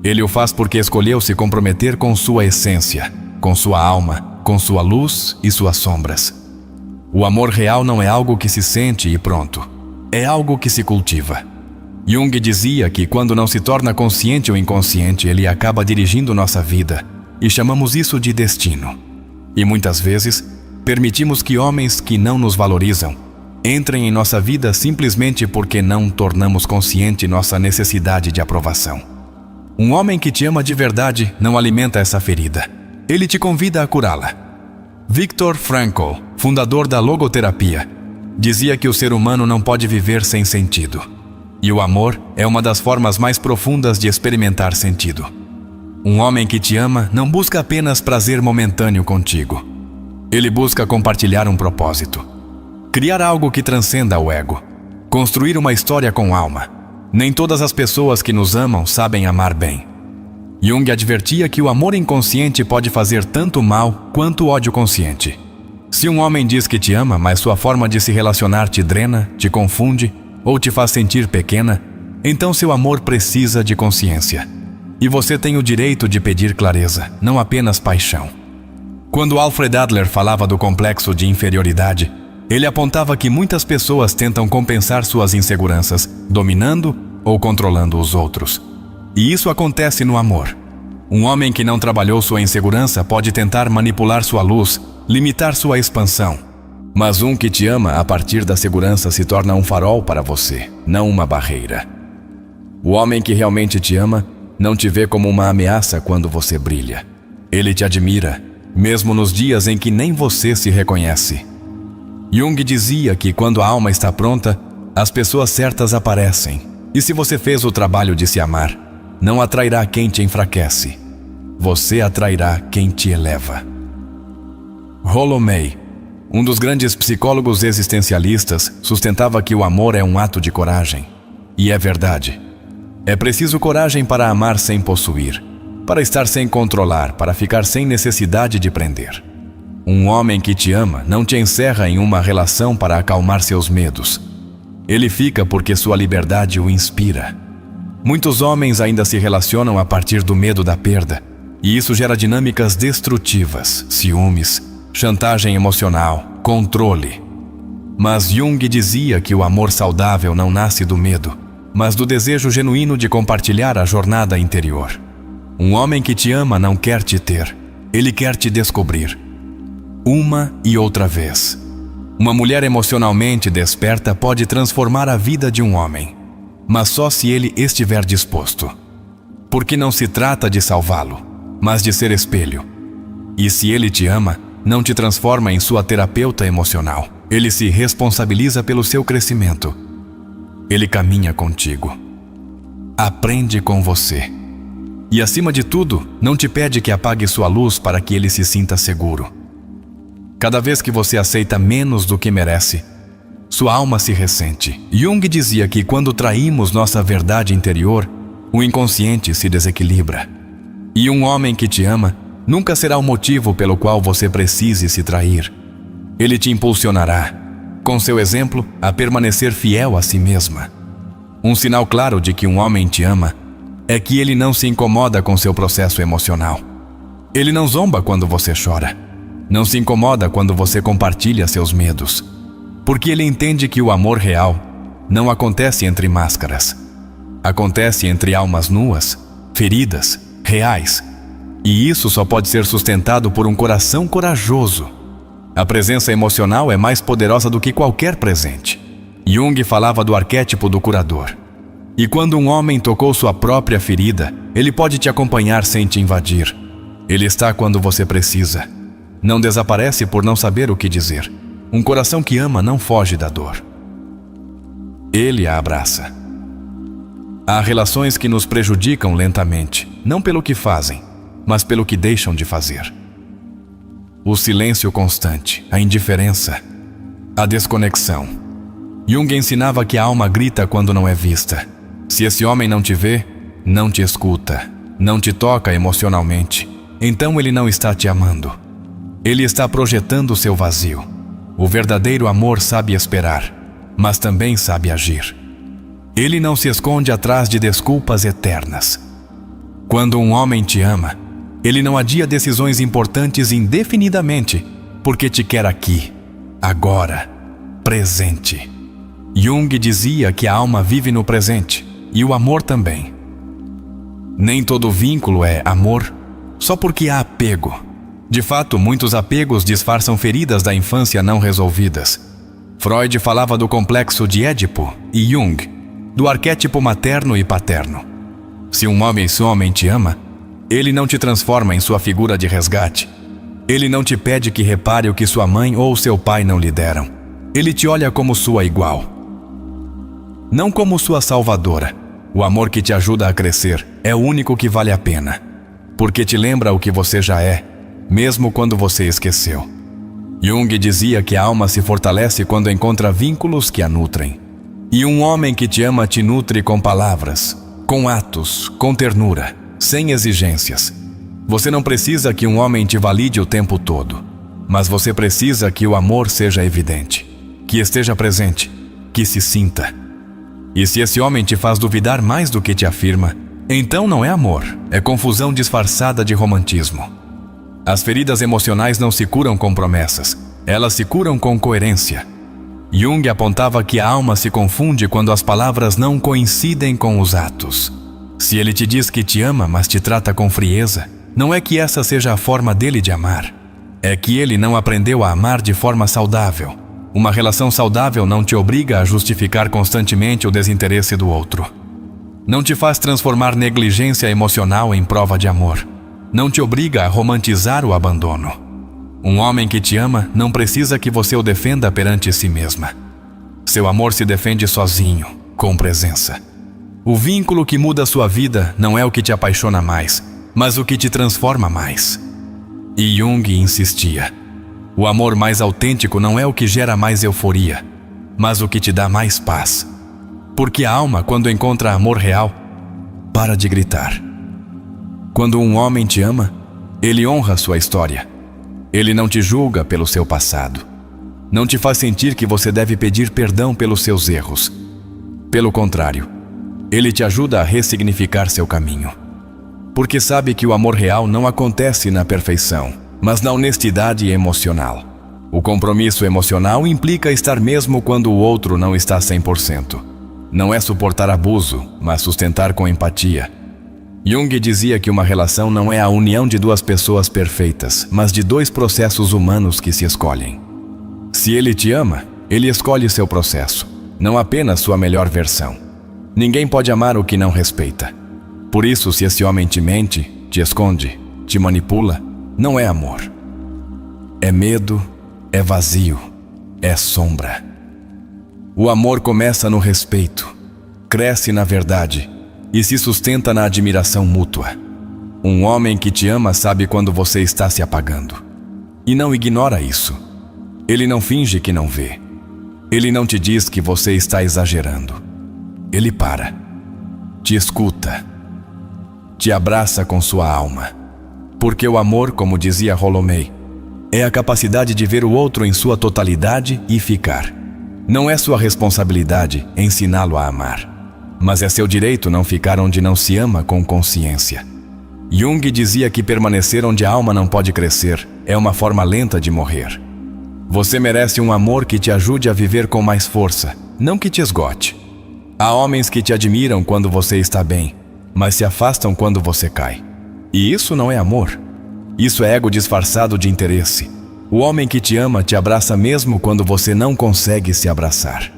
Ele o faz porque escolheu se comprometer com sua essência, com sua alma, com sua luz e suas sombras. O amor real não é algo que se sente e pronto. É algo que se cultiva. Jung dizia que quando não se torna consciente ou inconsciente, ele acaba dirigindo nossa vida, e chamamos isso de destino. E muitas vezes, permitimos que homens que não nos valorizam entrem em nossa vida simplesmente porque não tornamos consciente nossa necessidade de aprovação. Um homem que te ama de verdade não alimenta essa ferida. Ele te convida a curá-la. Viktor Frankl, fundador da logoterapia, dizia que o ser humano não pode viver sem sentido. E o amor é uma das formas mais profundas de experimentar sentido. Um homem que te ama não busca apenas prazer momentâneo contigo. Ele busca compartilhar um propósito. Criar algo que transcenda o ego. Construir uma história com alma. Nem todas as pessoas que nos amam sabem amar bem. Jung advertia que o amor inconsciente pode fazer tanto mal quanto o ódio consciente. Se um homem diz que te ama, mas sua forma de se relacionar te drena, te confunde ou te faz sentir pequena, então seu amor precisa de consciência. E você tem o direito de pedir clareza, não apenas paixão. Quando Alfred Adler falava do complexo de inferioridade, ele apontava que muitas pessoas tentam compensar suas inseguranças, dominando ou controlando os outros. E isso acontece no amor. Um homem que não trabalhou sua insegurança pode tentar manipular sua luz, limitar sua expansão. Mas um que te ama a partir da segurança se torna um farol para você, não uma barreira. O homem que realmente te ama não te vê como uma ameaça quando você brilha. Ele te admira, mesmo nos dias em que nem você se reconhece. Jung dizia que quando a alma está pronta, as pessoas certas aparecem. E se você fez o trabalho de se amar, não atrairá quem te enfraquece. Você atrairá quem te eleva. Rollo May, um dos grandes psicólogos existencialistas, sustentava que o amor é um ato de coragem. E é verdade. É preciso coragem para amar sem possuir, para estar sem controlar, para ficar sem necessidade de prender. Um homem que te ama não te encerra em uma relação para acalmar seus medos. Ele fica porque sua liberdade o inspira. Muitos homens ainda se relacionam a partir do medo da perda, e isso gera dinâmicas destrutivas, ciúmes, chantagem emocional, controle. Mas Jung dizia que o amor saudável não nasce do medo, mas do desejo genuíno de compartilhar a jornada interior. Um homem que te ama não quer te ter, ele quer te descobrir. Uma e outra vez. Uma mulher emocionalmente desperta pode transformar a vida de um homem, mas só se ele estiver disposto. Porque não se trata de salvá-lo, mas de ser espelho. E se ele te ama, não te transforma em sua terapeuta emocional. Ele se responsabiliza pelo seu crescimento. Ele caminha contigo. aprende com você. E acima de tudo, não te pede que apague sua luz para que ele se sinta seguro. Cada vez que você aceita menos do que merece, sua alma se ressente. Jung dizia que quando traímos nossa verdade interior, o inconsciente se desequilibra. E um homem que te ama nunca será o motivo pelo qual você precise se trair. Ele te impulsionará, com seu exemplo, a permanecer fiel a si mesma. Um sinal claro de que um homem te ama é que ele não se incomoda com seu processo emocional. Ele não zomba quando você chora. Não se incomoda quando você compartilha seus medos. Porque ele entende que o amor real não acontece entre máscaras. Acontece entre almas nuas, feridas, reais. E isso só pode ser sustentado por um coração corajoso. A presença emocional é mais poderosa do que qualquer presente. Jung falava do arquétipo do curador. E quando um homem tocou sua própria ferida, ele pode te acompanhar sem te invadir. Ele está quando você precisa. Não desaparece por não saber o que dizer. Um coração que ama não foge da dor. Ele a abraça. Há relações que nos prejudicam lentamente, não pelo que fazem, mas pelo que deixam de fazer. O silêncio constante, a indiferença, a desconexão. Jung ensinava que a alma grita quando não é vista. Se esse homem não te vê, não te escuta, não te toca emocionalmente, então ele não está te amando. Ele está projetando seu vazio. O verdadeiro amor sabe esperar, mas também sabe agir. Ele não se esconde atrás de desculpas eternas. Quando um homem te ama, ele não adia decisões importantes indefinidamente, porque te quer aqui, agora, presente. Jung dizia que a alma vive no presente, e o amor também. Nem todo vínculo é amor, só porque há apego. De fato, muitos apegos disfarçam feridas da infância não resolvidas. Freud falava do complexo de Édipo e Jung, do arquétipo materno e paterno. Se um homem te ama, ele não te transforma em sua figura de resgate. Ele não te pede que repare o que sua mãe ou seu pai não lhe deram. Ele te olha como sua igual. Não como sua salvadora. O amor que te ajuda a crescer é o único que vale a pena, porque te lembra o que você já é, mesmo quando você esqueceu. Jung dizia que a alma se fortalece quando encontra vínculos que a nutrem. E um homem que te ama te nutre com palavras, com atos, com ternura, sem exigências. Você não precisa que um homem te valide o tempo todo, mas você precisa que o amor seja evidente, que esteja presente, que se sinta. E se esse homem te faz duvidar mais do que te afirma, então não é amor, é confusão disfarçada de romantismo. As feridas emocionais não se curam com promessas, elas se curam com coerência. Jung apontava que a alma se confunde quando as palavras não coincidem com os atos. Se ele te diz que te ama, mas te trata com frieza, não é que essa seja a forma dele de amar. É que ele não aprendeu a amar de forma saudável. Uma relação saudável não te obriga a justificar constantemente o desinteresse do outro. Não te faz transformar negligência emocional em prova de amor. Não te obriga a romantizar o abandono. Um homem que te ama não precisa que você o defenda perante si mesma. Seu amor se defende sozinho, com presença. O vínculo que muda a sua vida não é o que te apaixona mais, mas o que te transforma mais. E Jung insistia. O amor mais autêntico não é o que gera mais euforia, mas o que te dá mais paz. Porque a alma, quando encontra amor real, para de gritar. Quando um homem te ama, ele honra sua história. Ele não te julga pelo seu passado. Não te faz sentir que você deve pedir perdão pelos seus erros. Pelo contrário, ele te ajuda a ressignificar seu caminho. Porque sabe que o amor real não acontece na perfeição, mas na honestidade emocional. O compromisso emocional implica estar mesmo quando o outro não está 100%. Não é suportar abuso, mas sustentar com empatia. Jung dizia que uma relação não é a união de duas pessoas perfeitas, mas de dois processos humanos que se escolhem. Se ele te ama, ele escolhe seu processo, não apenas sua melhor versão. Ninguém pode amar o que não respeita. Por isso, se esse homem te mente, te esconde, te manipula, não é amor. É medo, é vazio, é sombra. O amor começa no respeito, cresce na verdade e se sustenta na admiração mútua. Um homem que te ama sabe quando você está se apagando. E não ignora isso. Ele não finge que não vê. Ele não te diz que você está exagerando. Ele para, te escuta, te abraça com sua alma. Porque o amor, como dizia Rolomei, é a capacidade de ver o outro em sua totalidade e ficar. Não é sua responsabilidade ensiná-lo a amar, mas é seu direito não ficar onde não se ama com consciência. Jung dizia que permanecer onde a alma não pode crescer é uma forma lenta de morrer. Você merece um amor que te ajude a viver com mais força, não que te esgote. Há homens que te admiram quando você está bem, mas se afastam quando você cai. E isso não é amor. Isso é ego disfarçado de interesse. O homem que te ama te abraça mesmo quando você não consegue se abraçar.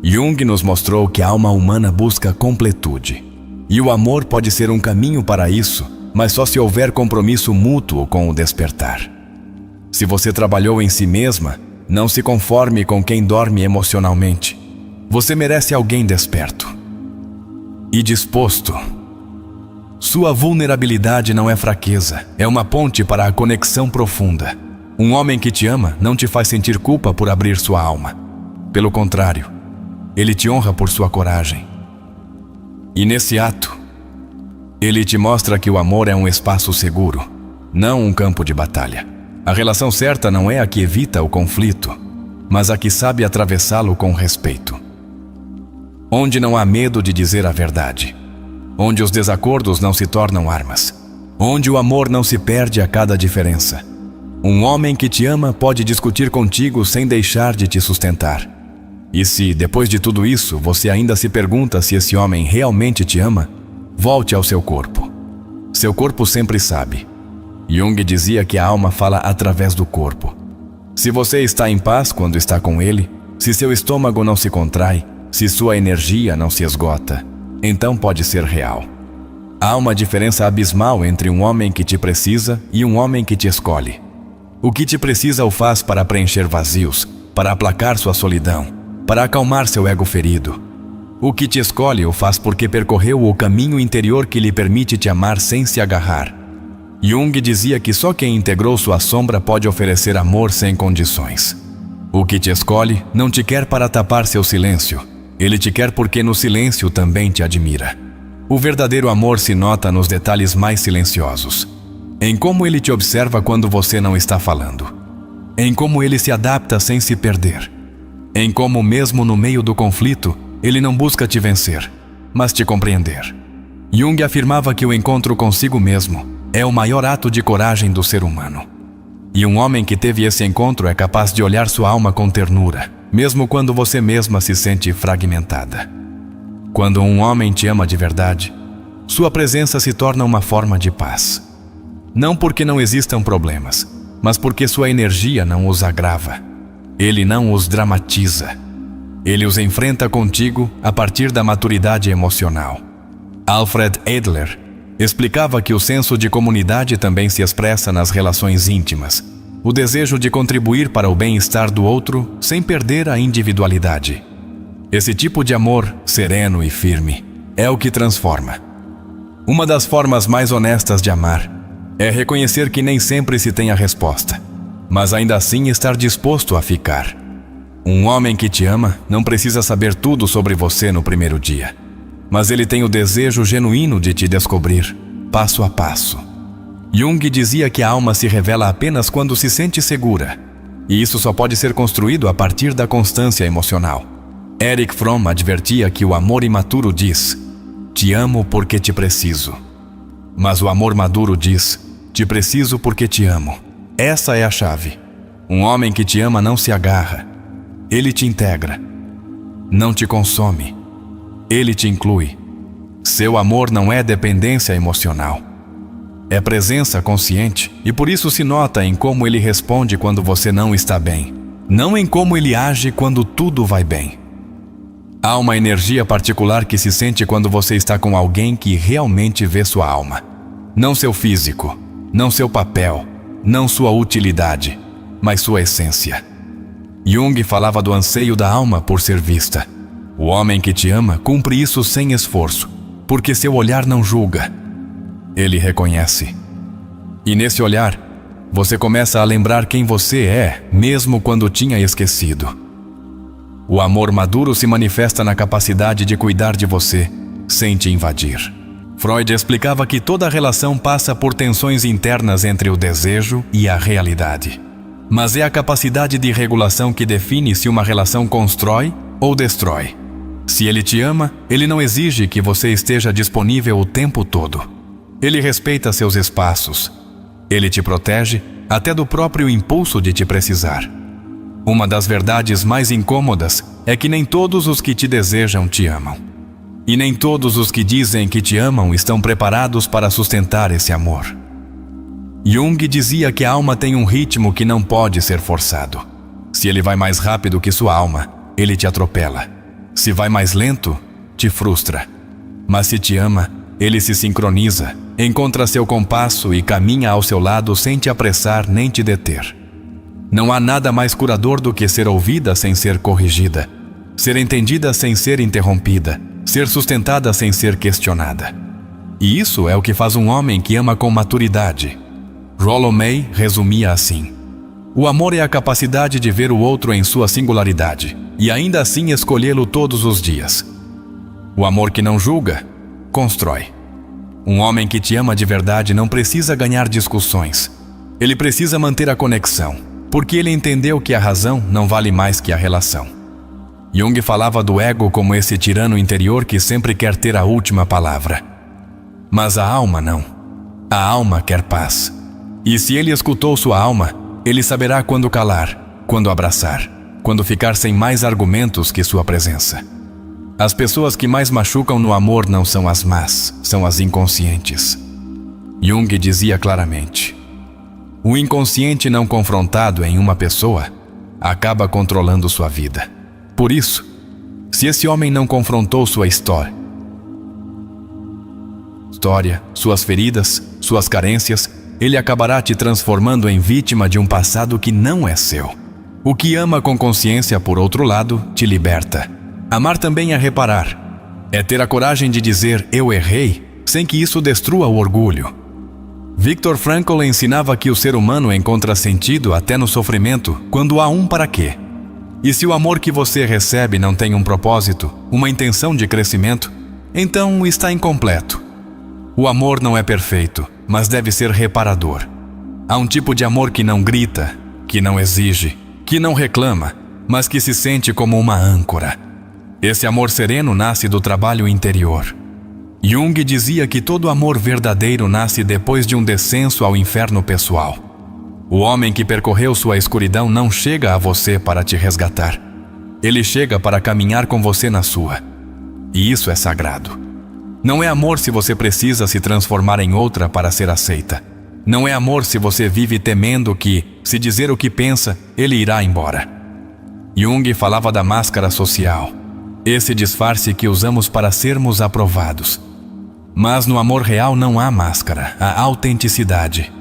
Jung nos mostrou que a alma humana busca completude. E o amor pode ser um caminho para isso, mas só se houver compromisso mútuo com o despertar. Se você trabalhou em si mesma, não se conforme com quem dorme emocionalmente. Você merece alguém desperto e disposto. Sua vulnerabilidade não é fraqueza, é uma ponte para a conexão profunda. Um homem que te ama não te faz sentir culpa por abrir sua alma. Pelo contrário, ele te honra por sua coragem. E nesse ato, ele te mostra que o amor é um espaço seguro, não um campo de batalha. A relação certa não é a que evita o conflito, mas a que sabe atravessá-lo com respeito. Onde não há medo de dizer a verdade. Onde os desacordos não se tornam armas. Onde o amor não se perde a cada diferença. Um homem que te ama pode discutir contigo sem deixar de te sustentar. E se, depois de tudo isso, você ainda se pergunta se esse homem realmente te ama, volte ao seu corpo. Seu corpo sempre sabe. Jung dizia que a alma fala através do corpo. Se você está em paz quando está com ele, se seu estômago não se contrai, se sua energia não se esgota, então pode ser real. Há uma diferença abismal entre um homem que te precisa e um homem que te escolhe. O que te precisa o faz para preencher vazios, para aplacar sua solidão, para acalmar seu ego ferido. O que te escolhe o faz porque percorreu o caminho interior que lhe permite te amar sem se agarrar. Jung dizia que só quem integrou sua sombra pode oferecer amor sem condições. O que te escolhe não te quer para tapar seu silêncio. Ele te quer porque no silêncio também te admira. O verdadeiro amor se nota nos detalhes mais silenciosos. Em como ele te observa quando você não está falando. Em como ele se adapta sem se perder. Em como, mesmo no meio do conflito, ele não busca te vencer, mas te compreender. Jung afirmava que o encontro consigo mesmo é o maior ato de coragem do ser humano. E um homem que teve esse encontro é capaz de olhar sua alma com ternura, mesmo quando você mesma se sente fragmentada. Quando um homem te ama de verdade, sua presença se torna uma forma de paz. Não porque não existam problemas, mas porque sua energia não os agrava. Ele não os dramatiza. Ele os enfrenta contigo a partir da maturidade emocional. Alfred Adler explicava que o senso de comunidade também se expressa nas relações íntimas, o desejo de contribuir para o bem-estar do outro sem perder a individualidade. Esse tipo de amor, sereno e firme, é o que transforma. Uma das formas mais honestas de amar é reconhecer que nem sempre se tem a resposta, mas ainda assim estar disposto a ficar. Um homem que te ama não precisa saber tudo sobre você no primeiro dia, mas ele tem o desejo genuíno de te descobrir, passo a passo. Jung dizia que a alma se revela apenas quando se sente segura, e isso só pode ser construído a partir da constância emocional. Erich Fromm advertia que o amor imaturo diz: "Te amo porque te preciso." Mas o amor maduro diz: "Te preciso porque te amo." Essa é a chave. Um homem que te ama não se agarra. Ele te integra. Não te consome. Ele te inclui. Seu amor não é dependência emocional. É presença consciente e por isso se nota em como ele responde quando você não está bem, não em como ele age quando tudo vai bem. Há uma energia particular que se sente quando você está com alguém que realmente vê sua alma. Não seu físico, não seu papel, não sua utilidade, mas sua essência. Jung falava do anseio da alma por ser vista. O homem que te ama cumpre isso sem esforço, porque seu olhar não julga. Ele reconhece. E nesse olhar, você começa a lembrar quem você é, mesmo quando tinha esquecido. O amor maduro se manifesta na capacidade de cuidar de você, sem te invadir. Freud explicava que toda relação passa por tensões internas entre o desejo e a realidade. Mas é a capacidade de regulação que define se uma relação constrói ou destrói. Se ele te ama, ele não exige que você esteja disponível o tempo todo. Ele respeita seus espaços. Ele te protege até do próprio impulso de te precisar. Uma das verdades mais incômodas é que nem todos os que te desejam te amam. E nem todos os que dizem que te amam estão preparados para sustentar esse amor. Jung dizia que a alma tem um ritmo que não pode ser forçado. Se ele vai mais rápido que sua alma, ele te atropela. Se vai mais lento, te frustra. Mas se te ama, ele se sincroniza, encontra seu compasso e caminha ao seu lado sem te apressar nem te deter. Não há nada mais curador do que ser ouvida sem ser corrigida, ser entendida sem ser interrompida, ser sustentada sem ser questionada. E isso é o que faz um homem que ama com maturidade. Rollo May resumia assim: o amor é a capacidade de ver o outro em sua singularidade e ainda assim escolhê-lo todos os dias. O amor que não julga, constrói. Um homem que te ama de verdade não precisa ganhar discussões. Ele precisa manter a conexão, porque ele entendeu que a razão não vale mais que a relação. Jung falava do ego como esse tirano interior que sempre quer ter a última palavra. Mas a alma não. A alma quer paz. E se ele escutou sua alma, ele saberá quando calar, quando abraçar, quando ficar sem mais argumentos que sua presença. As pessoas que mais machucam no amor não são as más, são as inconscientes. Jung dizia claramente: o inconsciente não confrontado em uma pessoa acaba controlando sua vida. Por isso, se esse homem não confrontou sua história, suas feridas, suas carências, ele acabará te transformando em vítima de um passado que não é seu. O que ama com consciência, por outro lado, te liberta. Amar também é reparar. É ter a coragem de dizer "eu errei", sem que isso destrua o orgulho. Viktor Frankl ensinava que o ser humano encontra sentido até no sofrimento quando há um para quê. E se o amor que você recebe não tem um propósito, uma intenção de crescimento, então está incompleto. O amor não é perfeito, mas deve ser reparador. Há um tipo de amor que não grita, que não exige, que não reclama, mas que se sente como uma âncora. Esse amor sereno nasce do trabalho interior. Jung dizia que todo amor verdadeiro nasce depois de um descenso ao inferno pessoal. O homem que percorreu sua escuridão não chega a você para te resgatar. Ele chega para caminhar com você na sua. E isso é sagrado. Não é amor se você precisa se transformar em outra para ser aceita. Não é amor se você vive temendo que, se dizer o que pensa, ele irá embora. Jung falava da máscara social, esse disfarce que usamos para sermos aprovados. Mas no amor real não há máscara, há autenticidade.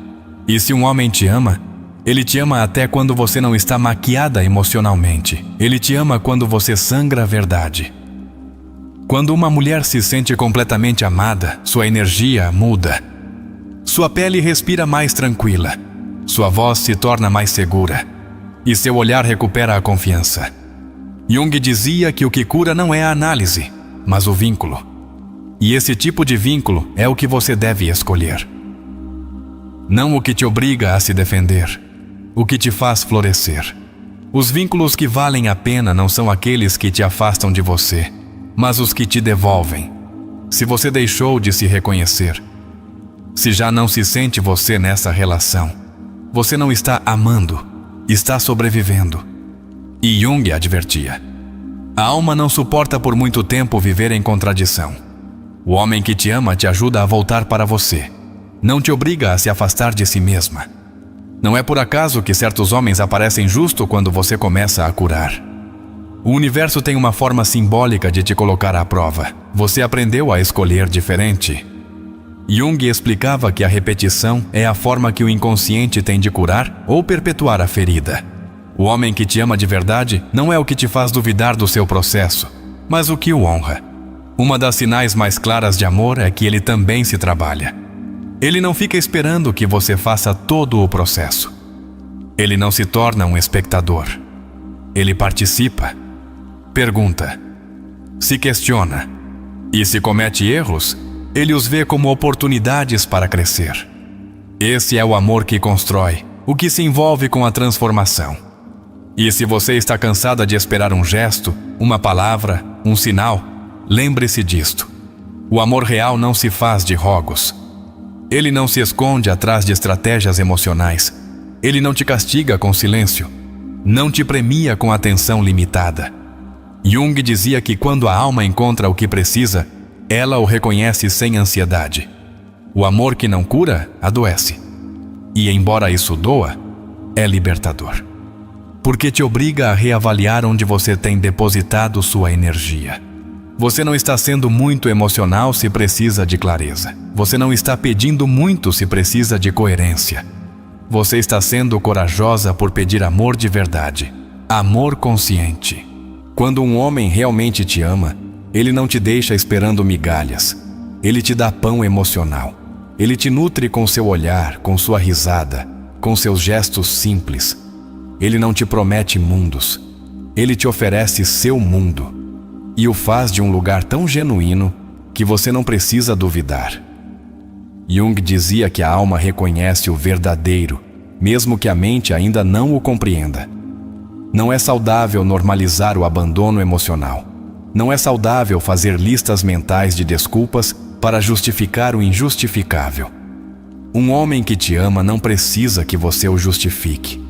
E se um homem te ama, ele te ama até quando você não está maquiada emocionalmente. Ele te ama quando você sangra a verdade. Quando uma mulher se sente completamente amada, sua energia muda. Sua pele respira mais tranquila. Sua voz se torna mais segura. E seu olhar recupera a confiança. Jung dizia que o que cura não é a análise, mas o vínculo. E esse tipo de vínculo é o que você deve escolher. Não o que te obriga a se defender, o que te faz florescer. Os vínculos que valem a pena não são aqueles que te afastam de você, mas os que te devolvem. Se você deixou de se reconhecer, se já não se sente você nessa relação, você não está amando, está sobrevivendo. E Jung advertia: a alma não suporta por muito tempo viver em contradição. O homem que te ama te ajuda a voltar para você. Não te obriga a se afastar de si mesma. Não é por acaso que certos homens aparecem justo quando você começa a curar. O universo tem uma forma simbólica de te colocar à prova. Você aprendeu a escolher diferente. Jung explicava que a repetição é a forma que o inconsciente tem de curar ou perpetuar a ferida. O homem que te ama de verdade não é o que te faz duvidar do seu processo, mas o que o honra. Uma das sinais mais claras de amor é que ele também se trabalha. Ele não fica esperando que você faça todo o processo. Ele não se torna um espectador. Ele participa, pergunta, se questiona e, se comete erros, ele os vê como oportunidades para crescer. Esse é o amor que constrói, o que se envolve com a transformação. E se você está cansada de esperar um gesto, uma palavra, um sinal, lembre-se disto. O amor real não se faz de rogos. Ele não se esconde atrás de estratégias emocionais. Ele não te castiga com silêncio. Não te premia com atenção limitada. Jung dizia que quando a alma encontra o que precisa, ela o reconhece sem ansiedade. O amor que não cura, adoece. E embora isso doa, é libertador. Porque te obriga a reavaliar onde você tem depositado sua energia. Você não está sendo muito emocional se precisa de clareza. Você não está pedindo muito se precisa de coerência. Você está sendo corajosa por pedir amor de verdade. Amor consciente. Quando um homem realmente te ama, ele não te deixa esperando migalhas. Ele te dá pão emocional. Ele te nutre com seu olhar, com sua risada, com seus gestos simples. Ele não te promete mundos. Ele te oferece seu mundo. E o faz de um lugar tão genuíno que você não precisa duvidar. Jung dizia que a alma reconhece o verdadeiro, mesmo que a mente ainda não o compreenda. Não é saudável normalizar o abandono emocional. Não é saudável fazer listas mentais de desculpas para justificar o injustificável. Um homem que te ama não precisa que você o justifique.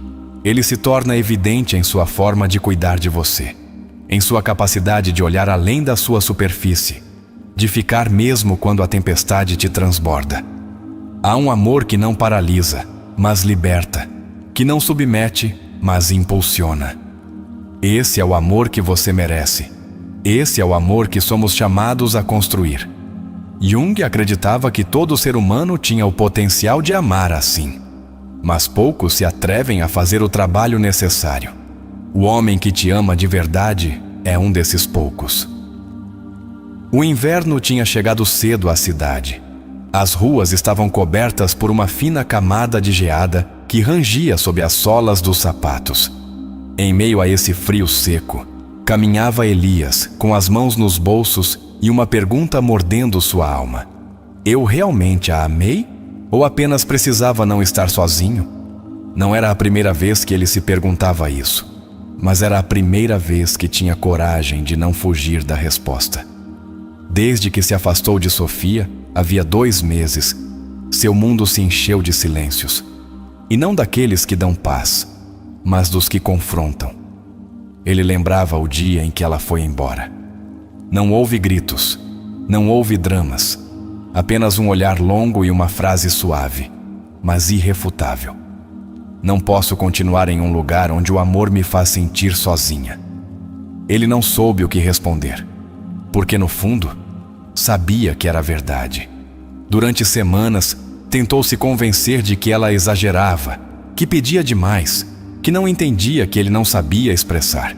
Ele se torna evidente em sua forma de cuidar de você, em sua capacidade de olhar além da sua superfície, de ficar mesmo quando a tempestade te transborda. Há um amor que não paralisa, mas liberta, que não submete, mas impulsiona. Esse é o amor que você merece. Esse é o amor que somos chamados a construir. Jung acreditava que todo ser humano tinha o potencial de amar assim, mas poucos se atrevem a fazer o trabalho necessário. O homem que te ama de verdade é um desses poucos. O inverno tinha chegado cedo à cidade. As ruas estavam cobertas por uma fina camada de geada que rangia sob as solas dos sapatos. Em meio a esse frio seco, caminhava Elias, com as mãos nos bolsos e uma pergunta mordendo sua alma. Eu realmente a amei? Ou apenas precisava não estar sozinho? Não era a primeira vez que ele se perguntava isso, mas era a primeira vez que tinha coragem de não fugir da resposta. Desde que se afastou de Sofia, havia 2 meses, seu mundo se encheu de silêncios. E não daqueles que dão paz, mas dos que confrontam. Ele lembrava o dia em que ela foi embora. Não houve gritos, não houve dramas, apenas um olhar longo e uma frase suave, mas irrefutável. Não posso continuar em um lugar onde o amor me faz sentir sozinha. Ele não soube o que responder, porque no fundo, sabia que era verdade. Durante semanas, tentou se convencer de que ela exagerava, que pedia demais, que não entendia que ele não sabia expressar.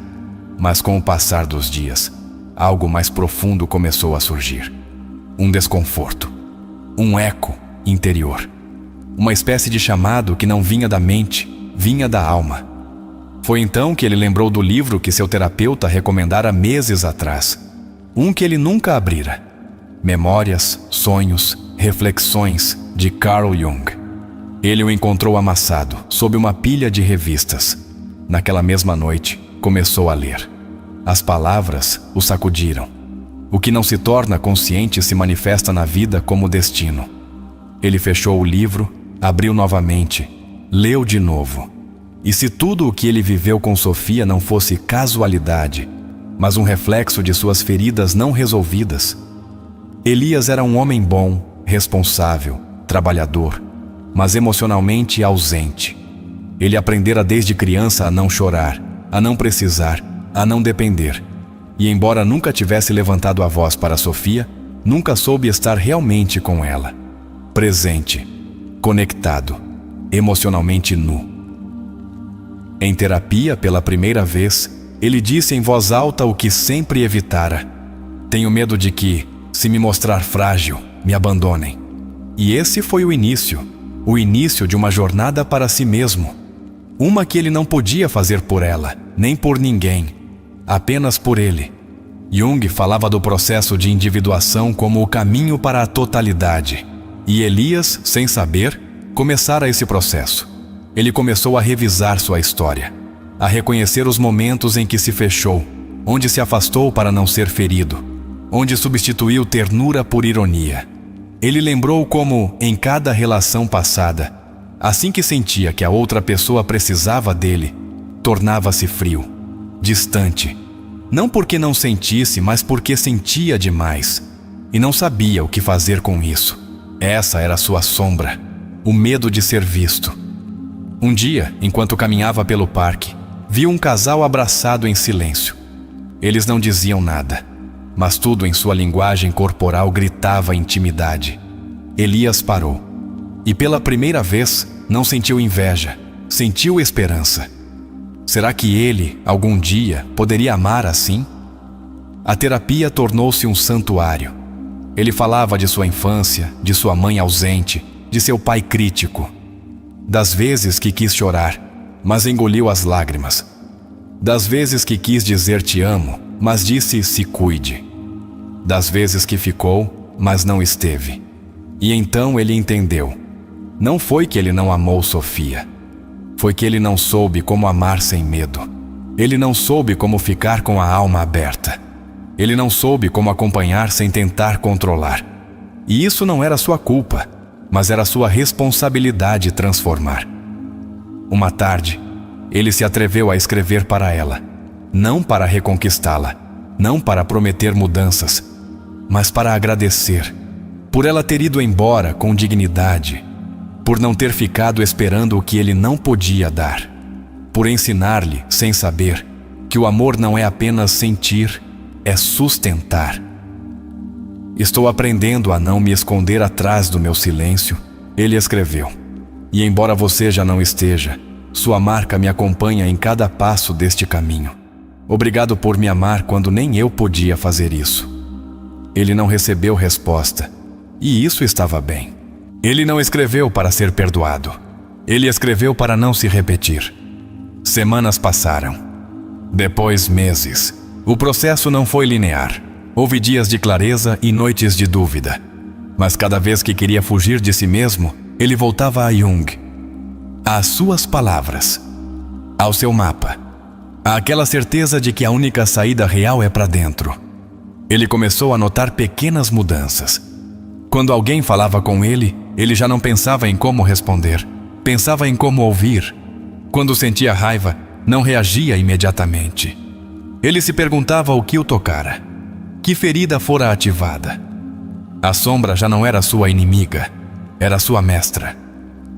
Mas com o passar dos dias, algo mais profundo começou a surgir. Um desconforto, um eco interior. Uma espécie de chamado que não vinha da mente, vinha da alma. Foi então que ele lembrou do livro que seu terapeuta recomendara meses atrás. Um que ele nunca abrira. Memórias, Sonhos, Reflexões, de Carl Jung. Ele o encontrou amassado, sob uma pilha de revistas. Naquela mesma noite, começou a ler. As palavras o sacudiram. O que não se torna consciente se manifesta na vida como destino. Ele fechou o livro, abriu novamente, leu de novo. E se tudo o que ele viveu com Sofia não fosse casualidade, mas um reflexo de suas feridas não resolvidas? Elias era um homem bom, responsável, trabalhador, mas emocionalmente ausente. Ele aprendera desde criança a não chorar, a não precisar, a não depender. E embora nunca tivesse levantado a voz para Sofia, nunca soube estar realmente com ela. Presente, conectado, emocionalmente nu. Em terapia, pela primeira vez, ele disse em voz alta o que sempre evitara: Tenho medo de que, se me mostrar frágil, me abandonem. E esse foi o início de uma jornada para si mesmo. Uma que ele não podia fazer por ela, nem por ninguém, apenas por ele. Jung falava do processo de individuação como o caminho para a totalidade. E Elias, sem saber, começara esse processo. Ele começou a revisar sua história, a reconhecer os momentos em que se fechou, onde se afastou para não ser ferido, onde substituiu ternura por ironia. Ele lembrou como, em cada relação passada, assim que sentia que a outra pessoa precisava dele, tornava-se frio, distante. Não porque não sentisse, mas porque sentia demais e não sabia o que fazer com isso. Essa era sua sombra, o medo de ser visto. Um dia, enquanto caminhava pelo parque, viu um casal abraçado em silêncio. Eles não diziam nada, mas tudo em sua linguagem corporal gritava intimidade. Elias parou e pela primeira vez não sentiu inveja, sentiu esperança. Será que ele, algum dia, poderia amar assim? A terapia tornou-se um santuário. Ele falava de sua infância, de sua mãe ausente, de seu pai crítico, das vezes que quis chorar, mas engoliu as lágrimas, das vezes que quis dizer te amo, mas disse se cuide, das vezes que ficou, mas não esteve. E então ele entendeu. Não foi que ele não amou Sofia. Foi que ele não soube como amar sem medo. Ele não soube como ficar com a alma aberta. Ele não soube como acompanhar sem tentar controlar. E isso não era sua culpa, mas era sua responsabilidade transformar. Uma tarde, ele se atreveu a escrever para ela, não para reconquistá-la, não para prometer mudanças, mas para agradecer, por ela ter ido embora com dignidade, por não ter ficado esperando o que ele não podia dar, por ensinar-lhe, sem saber, que o amor não é apenas sentir, é sustentar. Estou aprendendo a não me esconder atrás do meu silêncio, ele escreveu. E embora você já não esteja, sua marca me acompanha em cada passo deste caminho. Obrigado por me amar quando nem eu podia fazer isso. Ele não recebeu resposta, e isso estava bem. Ele não escreveu para ser perdoado. Ele escreveu para não se repetir. Semanas passaram. Depois, meses. O processo não foi linear. Houve dias de clareza e noites de dúvida. Mas cada vez que queria fugir de si mesmo, ele voltava a Jung, às suas palavras, ao seu mapa, àquela certeza de que a única saída real é para dentro. Ele começou a notar pequenas mudanças. Quando alguém falava com ele, ele já não pensava em como responder, pensava em como ouvir. Quando sentia raiva, não reagia imediatamente. Ele se perguntava o que o tocara, que ferida fora ativada. A sombra já não era sua inimiga, era sua mestra.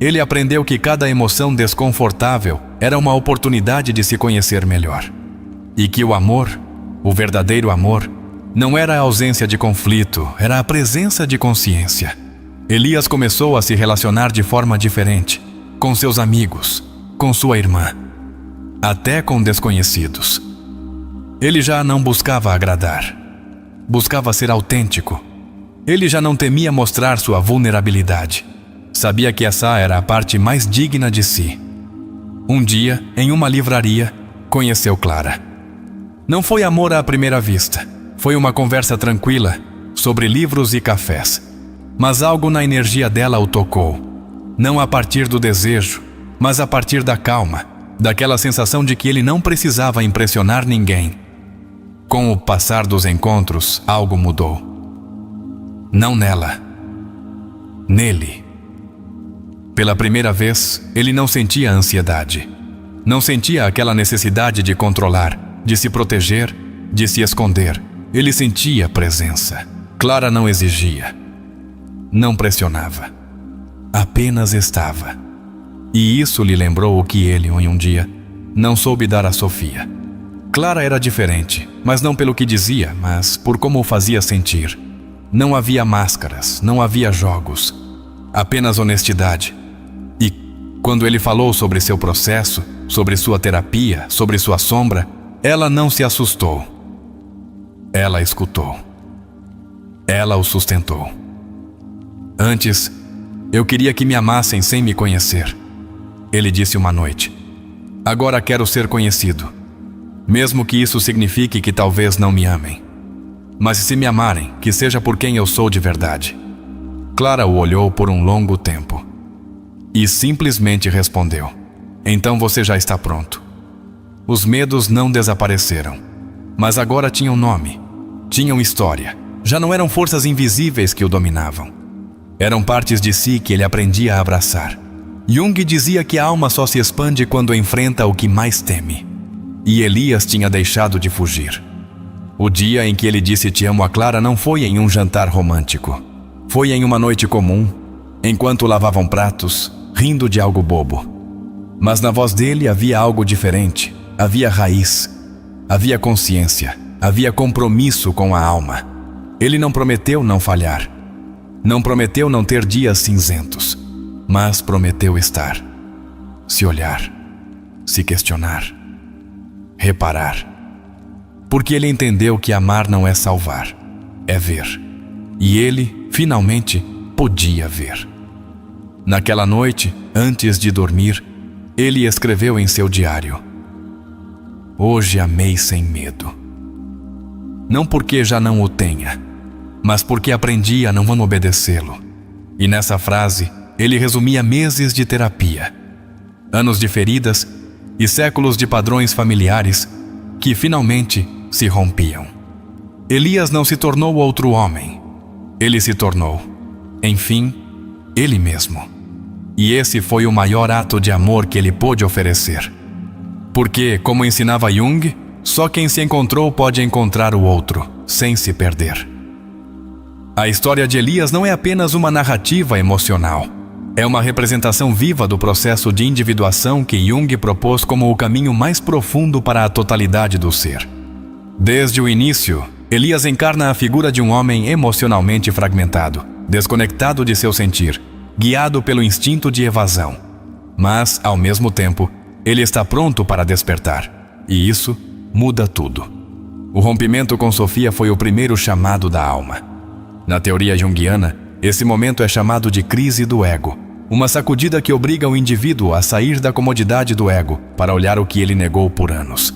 Ele aprendeu que cada emoção desconfortável era uma oportunidade de se conhecer melhor. E que o amor, o verdadeiro amor, não era a ausência de conflito, era a presença de consciência. Elias começou a se relacionar de forma diferente, com seus amigos, com sua irmã, até com desconhecidos. Ele já não buscava agradar, buscava ser autêntico. Ele já não temia mostrar sua vulnerabilidade. Sabia que essa era a parte mais digna de si. Um dia, em uma livraria, conheceu Clara. Não foi amor à primeira vista. Foi uma conversa tranquila, sobre livros e cafés. Mas algo na energia dela o tocou. Não a partir do desejo, mas a partir da calma, daquela sensação de que ele não precisava impressionar ninguém. Com o passar dos encontros, algo mudou. Não nela, nele. Pela primeira vez, ele não sentia ansiedade. Não sentia aquela necessidade de controlar, de se proteger, de se esconder. Ele sentia presença. Clara não exigia, não pressionava, apenas estava. E isso lhe lembrou o que ele, em um dia, não soube dar a Sofia. Clara era diferente, mas não pelo que dizia, mas por como o fazia sentir. Não havia máscaras, não havia jogos, apenas honestidade. E quando ele falou sobre seu processo, sobre sua terapia, sobre sua sombra, ela não se assustou. Ela escutou. Ela o sustentou. Antes, eu queria que me amassem sem me conhecer. Ele disse uma noite. Agora quero ser conhecido, mesmo que isso signifique que talvez não me amem. Mas se me amarem, que seja por quem eu sou de verdade. Clara o olhou por um longo tempo e simplesmente respondeu: então você já está pronto. Os medos não desapareceram, mas agora tinham nome, tinham história. Já não eram forças invisíveis que o dominavam. Eram partes de si que ele aprendia a abraçar. Jung dizia que a alma só se expande quando enfrenta o que mais teme. E Elias tinha deixado de fugir. O dia em que ele disse te amo a Clara não foi em um jantar romântico. Foi em uma noite comum, enquanto lavavam pratos, rindo de algo bobo. Mas na voz dele havia algo diferente. Havia raiz, havia consciência, havia compromisso com a alma. Ele não prometeu não falhar. Não prometeu não ter dias cinzentos, mas prometeu estar, se olhar, se questionar, reparar. Porque ele entendeu que amar não é salvar, é ver. E ele, finalmente, podia ver. Naquela noite, antes de dormir, ele escreveu em seu diário: hoje amei sem medo. Não porque já não o tenha, mas porque aprendi a não obedecê-lo. E nessa frase, ele resumia meses de terapia, anos de feridas e séculos de padrões familiares que finalmente se rompiam. Elias não se tornou outro homem. Ele se tornou, enfim, ele mesmo. E esse foi o maior ato de amor que ele pôde oferecer. Porque, como ensinava Jung, só quem se encontrou pode encontrar o outro, sem se perder. A história de Elias não é apenas uma narrativa emocional. É uma representação viva do processo de individuação que Jung propôs como o caminho mais profundo para a totalidade do ser. Desde o início, Elias encarna a figura de um homem emocionalmente fragmentado, desconectado de seu sentir, guiado pelo instinto de evasão. Mas, ao mesmo tempo, ele está pronto para despertar. E isso muda tudo. O rompimento com Sofia foi o primeiro chamado da alma. Na teoria junguiana, esse momento é chamado de crise do ego, uma sacudida que obriga o indivíduo a sair da comodidade do ego para olhar o que ele negou por anos.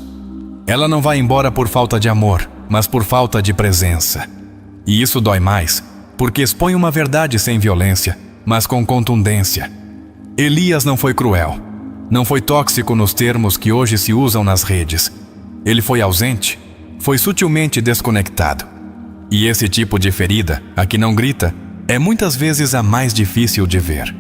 Ela não vai embora por falta de amor, mas por falta de presença. E isso dói mais, porque expõe uma verdade sem violência, mas com contundência. Elias não foi cruel, não foi tóxico nos termos que hoje se usam nas redes. Ele foi ausente, foi sutilmente desconectado. E esse tipo de ferida, a que não grita, é muitas vezes a mais difícil de ver.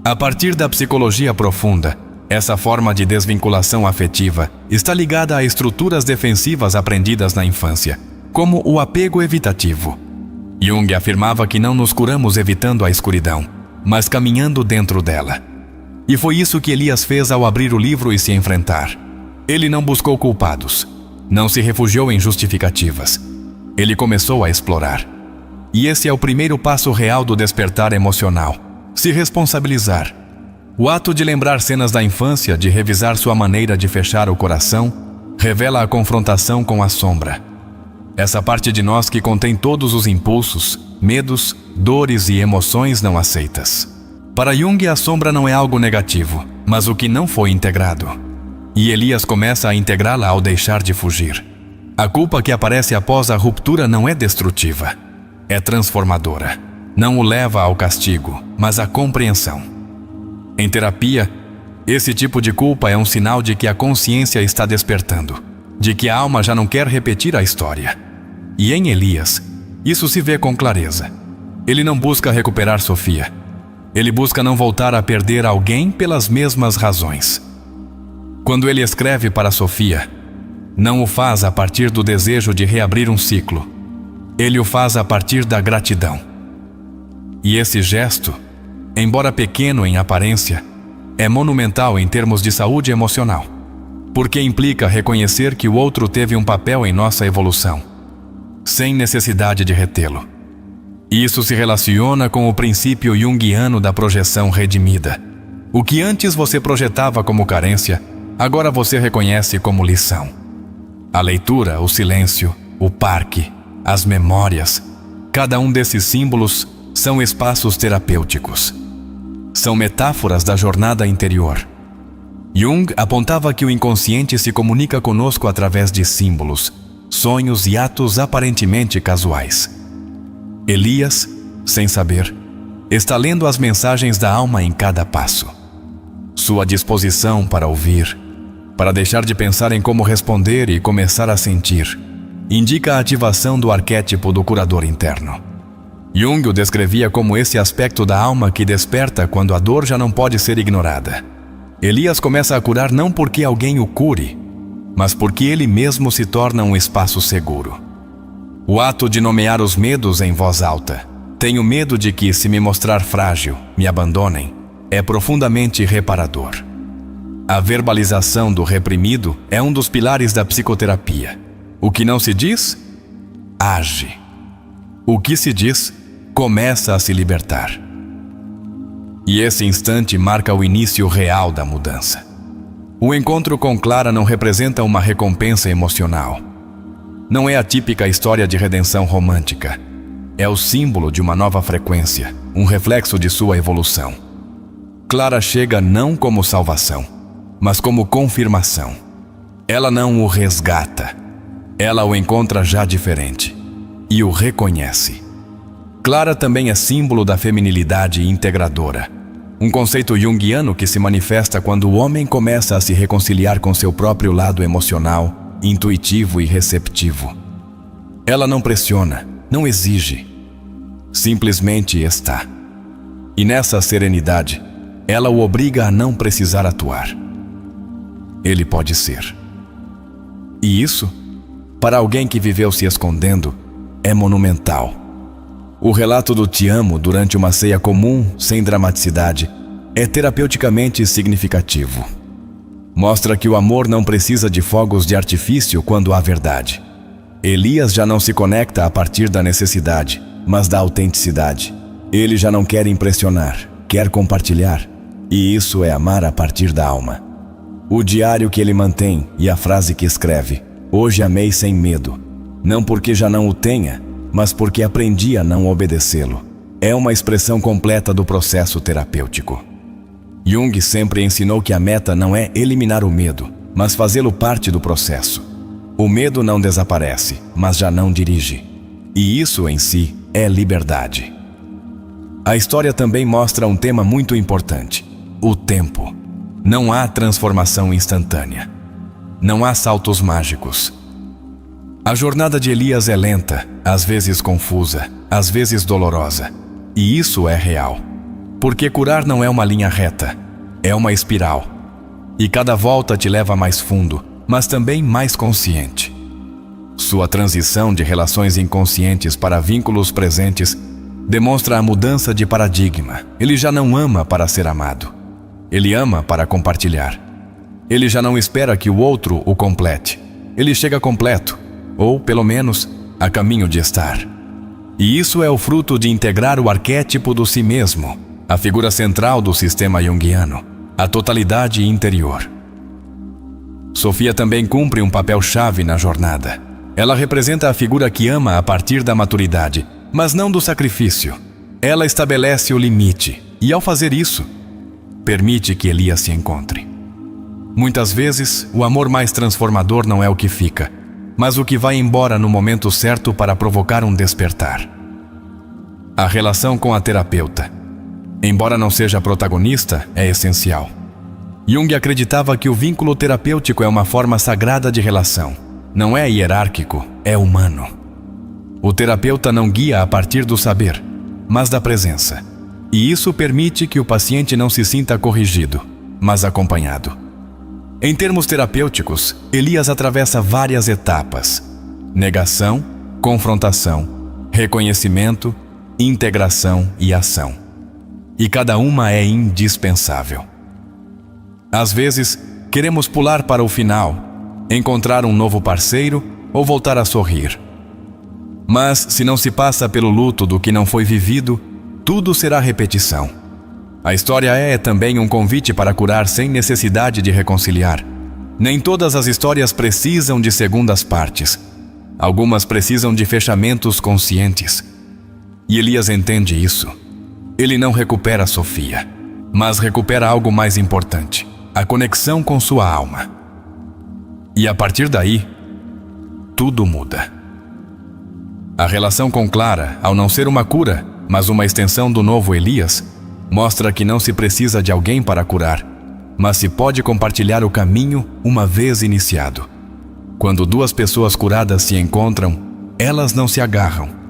A partir da psicologia profunda, essa forma de desvinculação afetiva está ligada a estruturas defensivas aprendidas na infância, como o apego evitativo. Jung afirmava que não nos curamos evitando a escuridão, mas caminhando dentro dela. E foi isso que Elias fez ao abrir o livro e se enfrentar. Ele não buscou culpados, não se refugiou em justificativas. Ele começou a explorar. E esse é o primeiro passo real do despertar emocional: se responsabilizar. O ato de lembrar cenas da infância, de revisar sua maneira de fechar o coração, revela a confrontação com a sombra. Essa parte de nós que contém todos os impulsos, medos, dores e emoções não aceitas. Para Jung, a sombra não é algo negativo, mas o que não foi integrado. E Elias começa a integrá-la ao deixar de fugir. A culpa que aparece após a ruptura não é destrutiva, é transformadora. Não o leva ao castigo, mas à compreensão. Em terapia, esse tipo de culpa é um sinal de que a consciência está despertando, de que a alma já não quer repetir a história. E em Elias, isso se vê com clareza. Ele não busca recuperar Sofia. Ele busca não voltar a perder alguém pelas mesmas razões. Quando ele escreve para Sofia, não o faz a partir do desejo de reabrir um ciclo. Ele o faz a partir da gratidão. E esse gesto, embora pequeno em aparência, é monumental em termos de saúde emocional, porque implica reconhecer que o outro teve um papel em nossa evolução, sem necessidade de retê-lo. Isso se relaciona com o princípio junguiano da projeção redimida. O que antes você projetava como carência, agora você reconhece como lição. A leitura, o silêncio, o parque, as memórias, Cada um desses símbolos são espaços terapêuticos. São metáforas da jornada interior. Jung apontava que o inconsciente se comunica conosco através de símbolos, sonhos e atos aparentemente casuais. Elias, sem saber, está lendo as mensagens da alma em cada passo. Sua disposição para ouvir, para deixar de pensar em como responder e começar a sentir, indica a ativação do arquétipo do curador interno. Jung o descrevia como esse aspecto da alma que desperta quando a dor já não pode ser ignorada. Elias começa a curar não porque alguém o cure, mas porque ele mesmo se torna um espaço seguro. O ato de nomear os medos em voz alta, tenho medo de que, se me mostrar frágil, me abandonem, é profundamente reparador. A verbalização do reprimido é um dos pilares da psicoterapia. O que não se diz, age. O que se diz, começa a se libertar. E esse instante marca o início real da mudança. O encontro com Clara não representa uma recompensa emocional. Não é a típica história de redenção romântica. É o símbolo de uma nova frequência, um reflexo de sua evolução. Clara chega não como salvação, mas como confirmação. Ela não o resgata. Ela o encontra já diferente e o reconhece. Clara também é símbolo da feminilidade integradora, um conceito junguiano que se manifesta quando o homem começa a se reconciliar com seu próprio lado emocional, intuitivo e receptivo. Ela não pressiona, não exige, simplesmente está. E nessa serenidade, ela o obriga a não precisar atuar. Ele pode ser. E isso, para alguém que viveu se escondendo, é monumental. O relato do te amo durante uma ceia comum, sem dramaticidade, é terapeuticamente significativo. Mostra que o amor não precisa de fogos de artifício quando há verdade. Elias já não se conecta a partir da necessidade, mas da autenticidade. Ele já não quer impressionar, quer compartilhar. E isso é amar a partir da alma. O diário que ele mantém e a frase que escreve, hoje amei sem medo, não porque já não o tenha, mas porque aprendi a não obedecê-lo, é uma expressão completa do processo terapêutico. Jung sempre ensinou que a meta não é eliminar o medo, mas fazê-lo parte do processo. O medo não desaparece, mas já não dirige. E isso em si é liberdade. A história também mostra um tema muito importante: o tempo. Não há transformação instantânea. Não há saltos mágicos. A jornada de Elias é lenta, às vezes confusa, às vezes dolorosa. E isso é real. Porque curar não é uma linha reta, é uma espiral. E cada volta te leva mais fundo, mas também mais consciente. Sua transição de relações inconscientes para vínculos presentes demonstra a mudança de paradigma. Ele já não ama para ser amado. Ele ama para compartilhar. Ele já não espera que o outro o complete. Ele chega completo, ou, pelo menos, a caminho de estar. E isso é o fruto de integrar o arquétipo do si mesmo, a figura central do sistema junguiano, a totalidade interior. Sofia também cumpre um papel-chave na jornada. Ela representa a figura que ama a partir da maturidade, mas não do sacrifício. Ela estabelece o limite, e ao fazer isso, permite que Elias se encontre. Muitas vezes, o amor mais transformador não é o que fica, mas o que vai embora no momento certo para provocar um despertar. A relação com a terapeuta, embora não seja protagonista, é essencial. Jung acreditava que o vínculo terapêutico é uma forma sagrada de relação. Não é hierárquico, é humano. O terapeuta não guia a partir do saber, mas da presença. E isso permite que o paciente não se sinta corrigido, mas acompanhado. Em termos terapêuticos, Elias atravessa várias etapas: negação, confrontação, reconhecimento, integração e ação. E cada uma é indispensável. Às vezes, queremos pular para o final, encontrar um novo parceiro ou voltar a sorrir. Mas, se não se passa pelo luto do que não foi vivido, tudo será repetição. A história é também um convite para curar sem necessidade de reconciliar. Nem todas as histórias precisam de segundas partes. Algumas precisam de fechamentos conscientes. E Elias entende isso. Ele não recupera Sofia, mas recupera algo mais importante: a conexão com sua alma. E a partir daí, tudo muda. A relação com Clara, ao não ser uma cura, mas uma extensão do novo Elias, mostra que não se precisa de alguém para curar, mas se pode compartilhar o caminho uma vez iniciado. Quando duas pessoas curadas se encontram, elas não se agarram,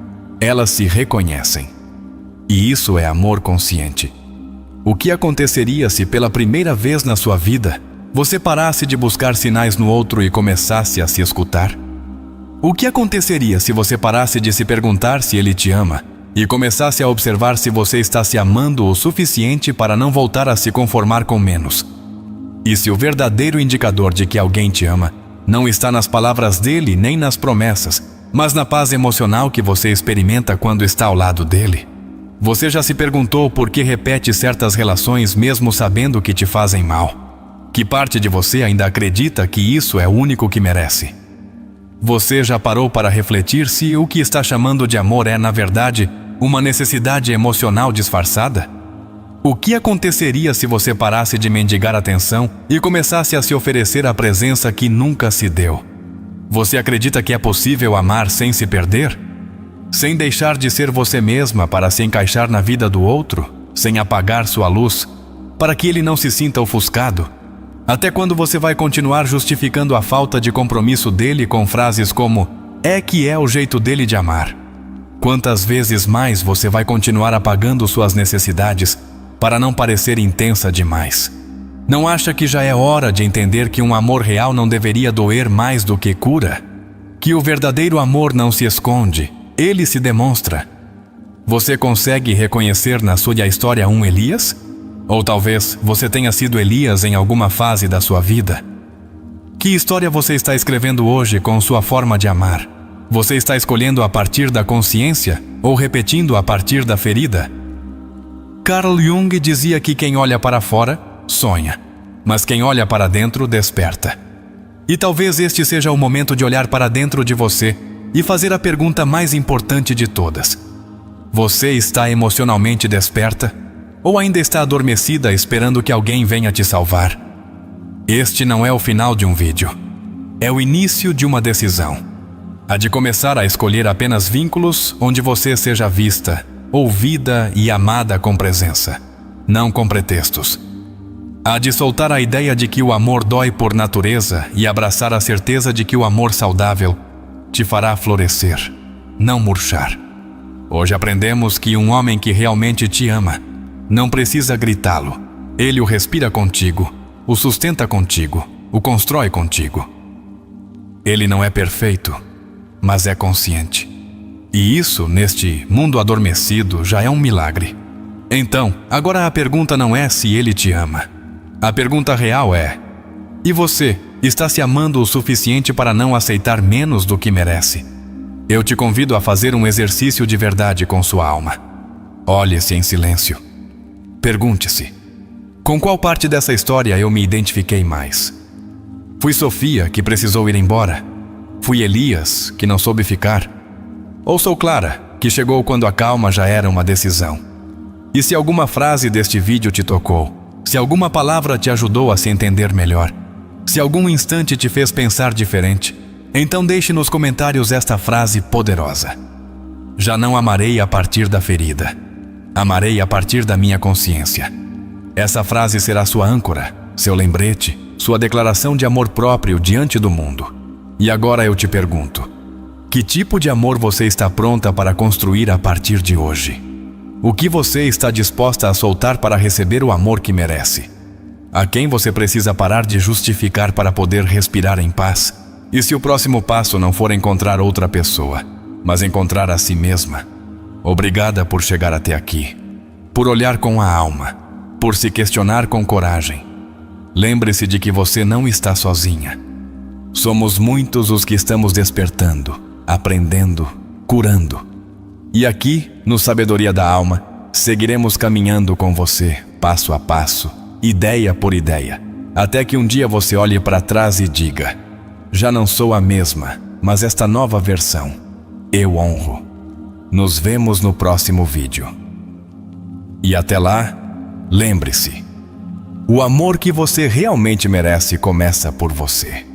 elas se reconhecem. E isso é amor consciente. O que aconteceria se pela primeira vez na sua vida você parasse de buscar sinais no outro e começasse a se escutar? O que aconteceria se você parasse de se perguntar se ele te ama e começasse a observar se você está se amando o suficiente para não voltar a se conformar com menos? E se o verdadeiro indicador de que alguém te ama não está nas palavras dele nem nas promessas, mas na paz emocional que você experimenta quando está ao lado dele? Você já se perguntou por que repete certas relações mesmo sabendo que te fazem mal? Que parte de você ainda acredita que isso é o único que merece? Você já parou para refletir se o que está chamando de amor é, na verdade, uma necessidade emocional disfarçada? O que aconteceria se você parasse de mendigar atenção e começasse a se oferecer a presença que nunca se deu? Você acredita que é possível amar sem se perder? Sem deixar de ser você mesma para se encaixar na vida do outro? Sem apagar sua luz, para que ele não se sinta ofuscado? Até quando você vai continuar justificando a falta de compromisso dele com frases como "é que é o jeito dele de amar"? Quantas vezes mais você vai continuar apagando suas necessidades para não parecer intensa demais? Não acha que já é hora de entender que um amor real não deveria doer mais do que cura? Que o verdadeiro amor não se esconde, ele se demonstra. Você consegue reconhecer na sua história um Elias? Ou talvez você tenha sido Elias em alguma fase da sua vida? Que história você está escrevendo hoje com sua forma de amar? Você está escolhendo a partir da consciência ou repetindo a partir da ferida? Carl Jung dizia que quem olha para fora, sonha, mas quem olha para dentro, desperta. E talvez este seja o momento de olhar para dentro de você e fazer a pergunta mais importante de todas: você está emocionalmente desperta? Ou ainda está adormecida esperando que alguém venha te salvar? Este não é o final de um vídeo. É o início de uma decisão. A de começar a escolher apenas vínculos onde você seja vista, ouvida e amada com presença, não com pretextos. A de soltar a ideia de que o amor dói por natureza e abraçar a certeza de que o amor saudável te fará florescer, não murchar. Hoje aprendemos que um homem que realmente te ama não precisa gritá-lo. Ele o respira contigo, o sustenta contigo, o constrói contigo. Ele não é perfeito, mas é consciente. E isso, neste mundo adormecido, já é um milagre. Então, agora a pergunta não é se ele te ama. A pergunta real é: e você está se amando o suficiente para não aceitar menos do que merece? Eu te convido a fazer um exercício de verdade com sua alma. Olhe-se em silêncio. Pergunte-se: com qual parte dessa história eu me identifiquei mais? Fui Sofia, que precisou ir embora? Fui Elias, que não soube ficar? Ou sou Clara, que chegou quando a calma já era uma decisão? E se alguma frase deste vídeo te tocou, se alguma palavra te ajudou a se entender melhor, se algum instante te fez pensar diferente, então deixe nos comentários esta frase poderosa: já não amarei a partir da ferida. Amarei a partir da minha consciência. Essa frase será sua âncora, seu lembrete, sua declaração de amor próprio diante do mundo. E agora eu te pergunto: que tipo de amor você está pronta para construir a partir de hoje? O que você está disposta a soltar para receber o amor que merece? A quem você precisa parar de justificar para poder respirar em paz? E se o próximo passo não for encontrar outra pessoa, mas encontrar a si mesma? Obrigada por chegar até aqui, por olhar com a alma, por se questionar com coragem. Lembre-se de que você não está sozinha. Somos muitos os que estamos despertando, aprendendo, curando. E aqui, no Sabedoria da Alma, seguiremos caminhando com você, passo a passo, ideia por ideia, até que um dia você olhe para trás e diga: já não sou a mesma, mas esta nova versão, eu honro. Nos vemos no próximo vídeo. E até lá, lembre-se, o amor que você realmente merece começa por você.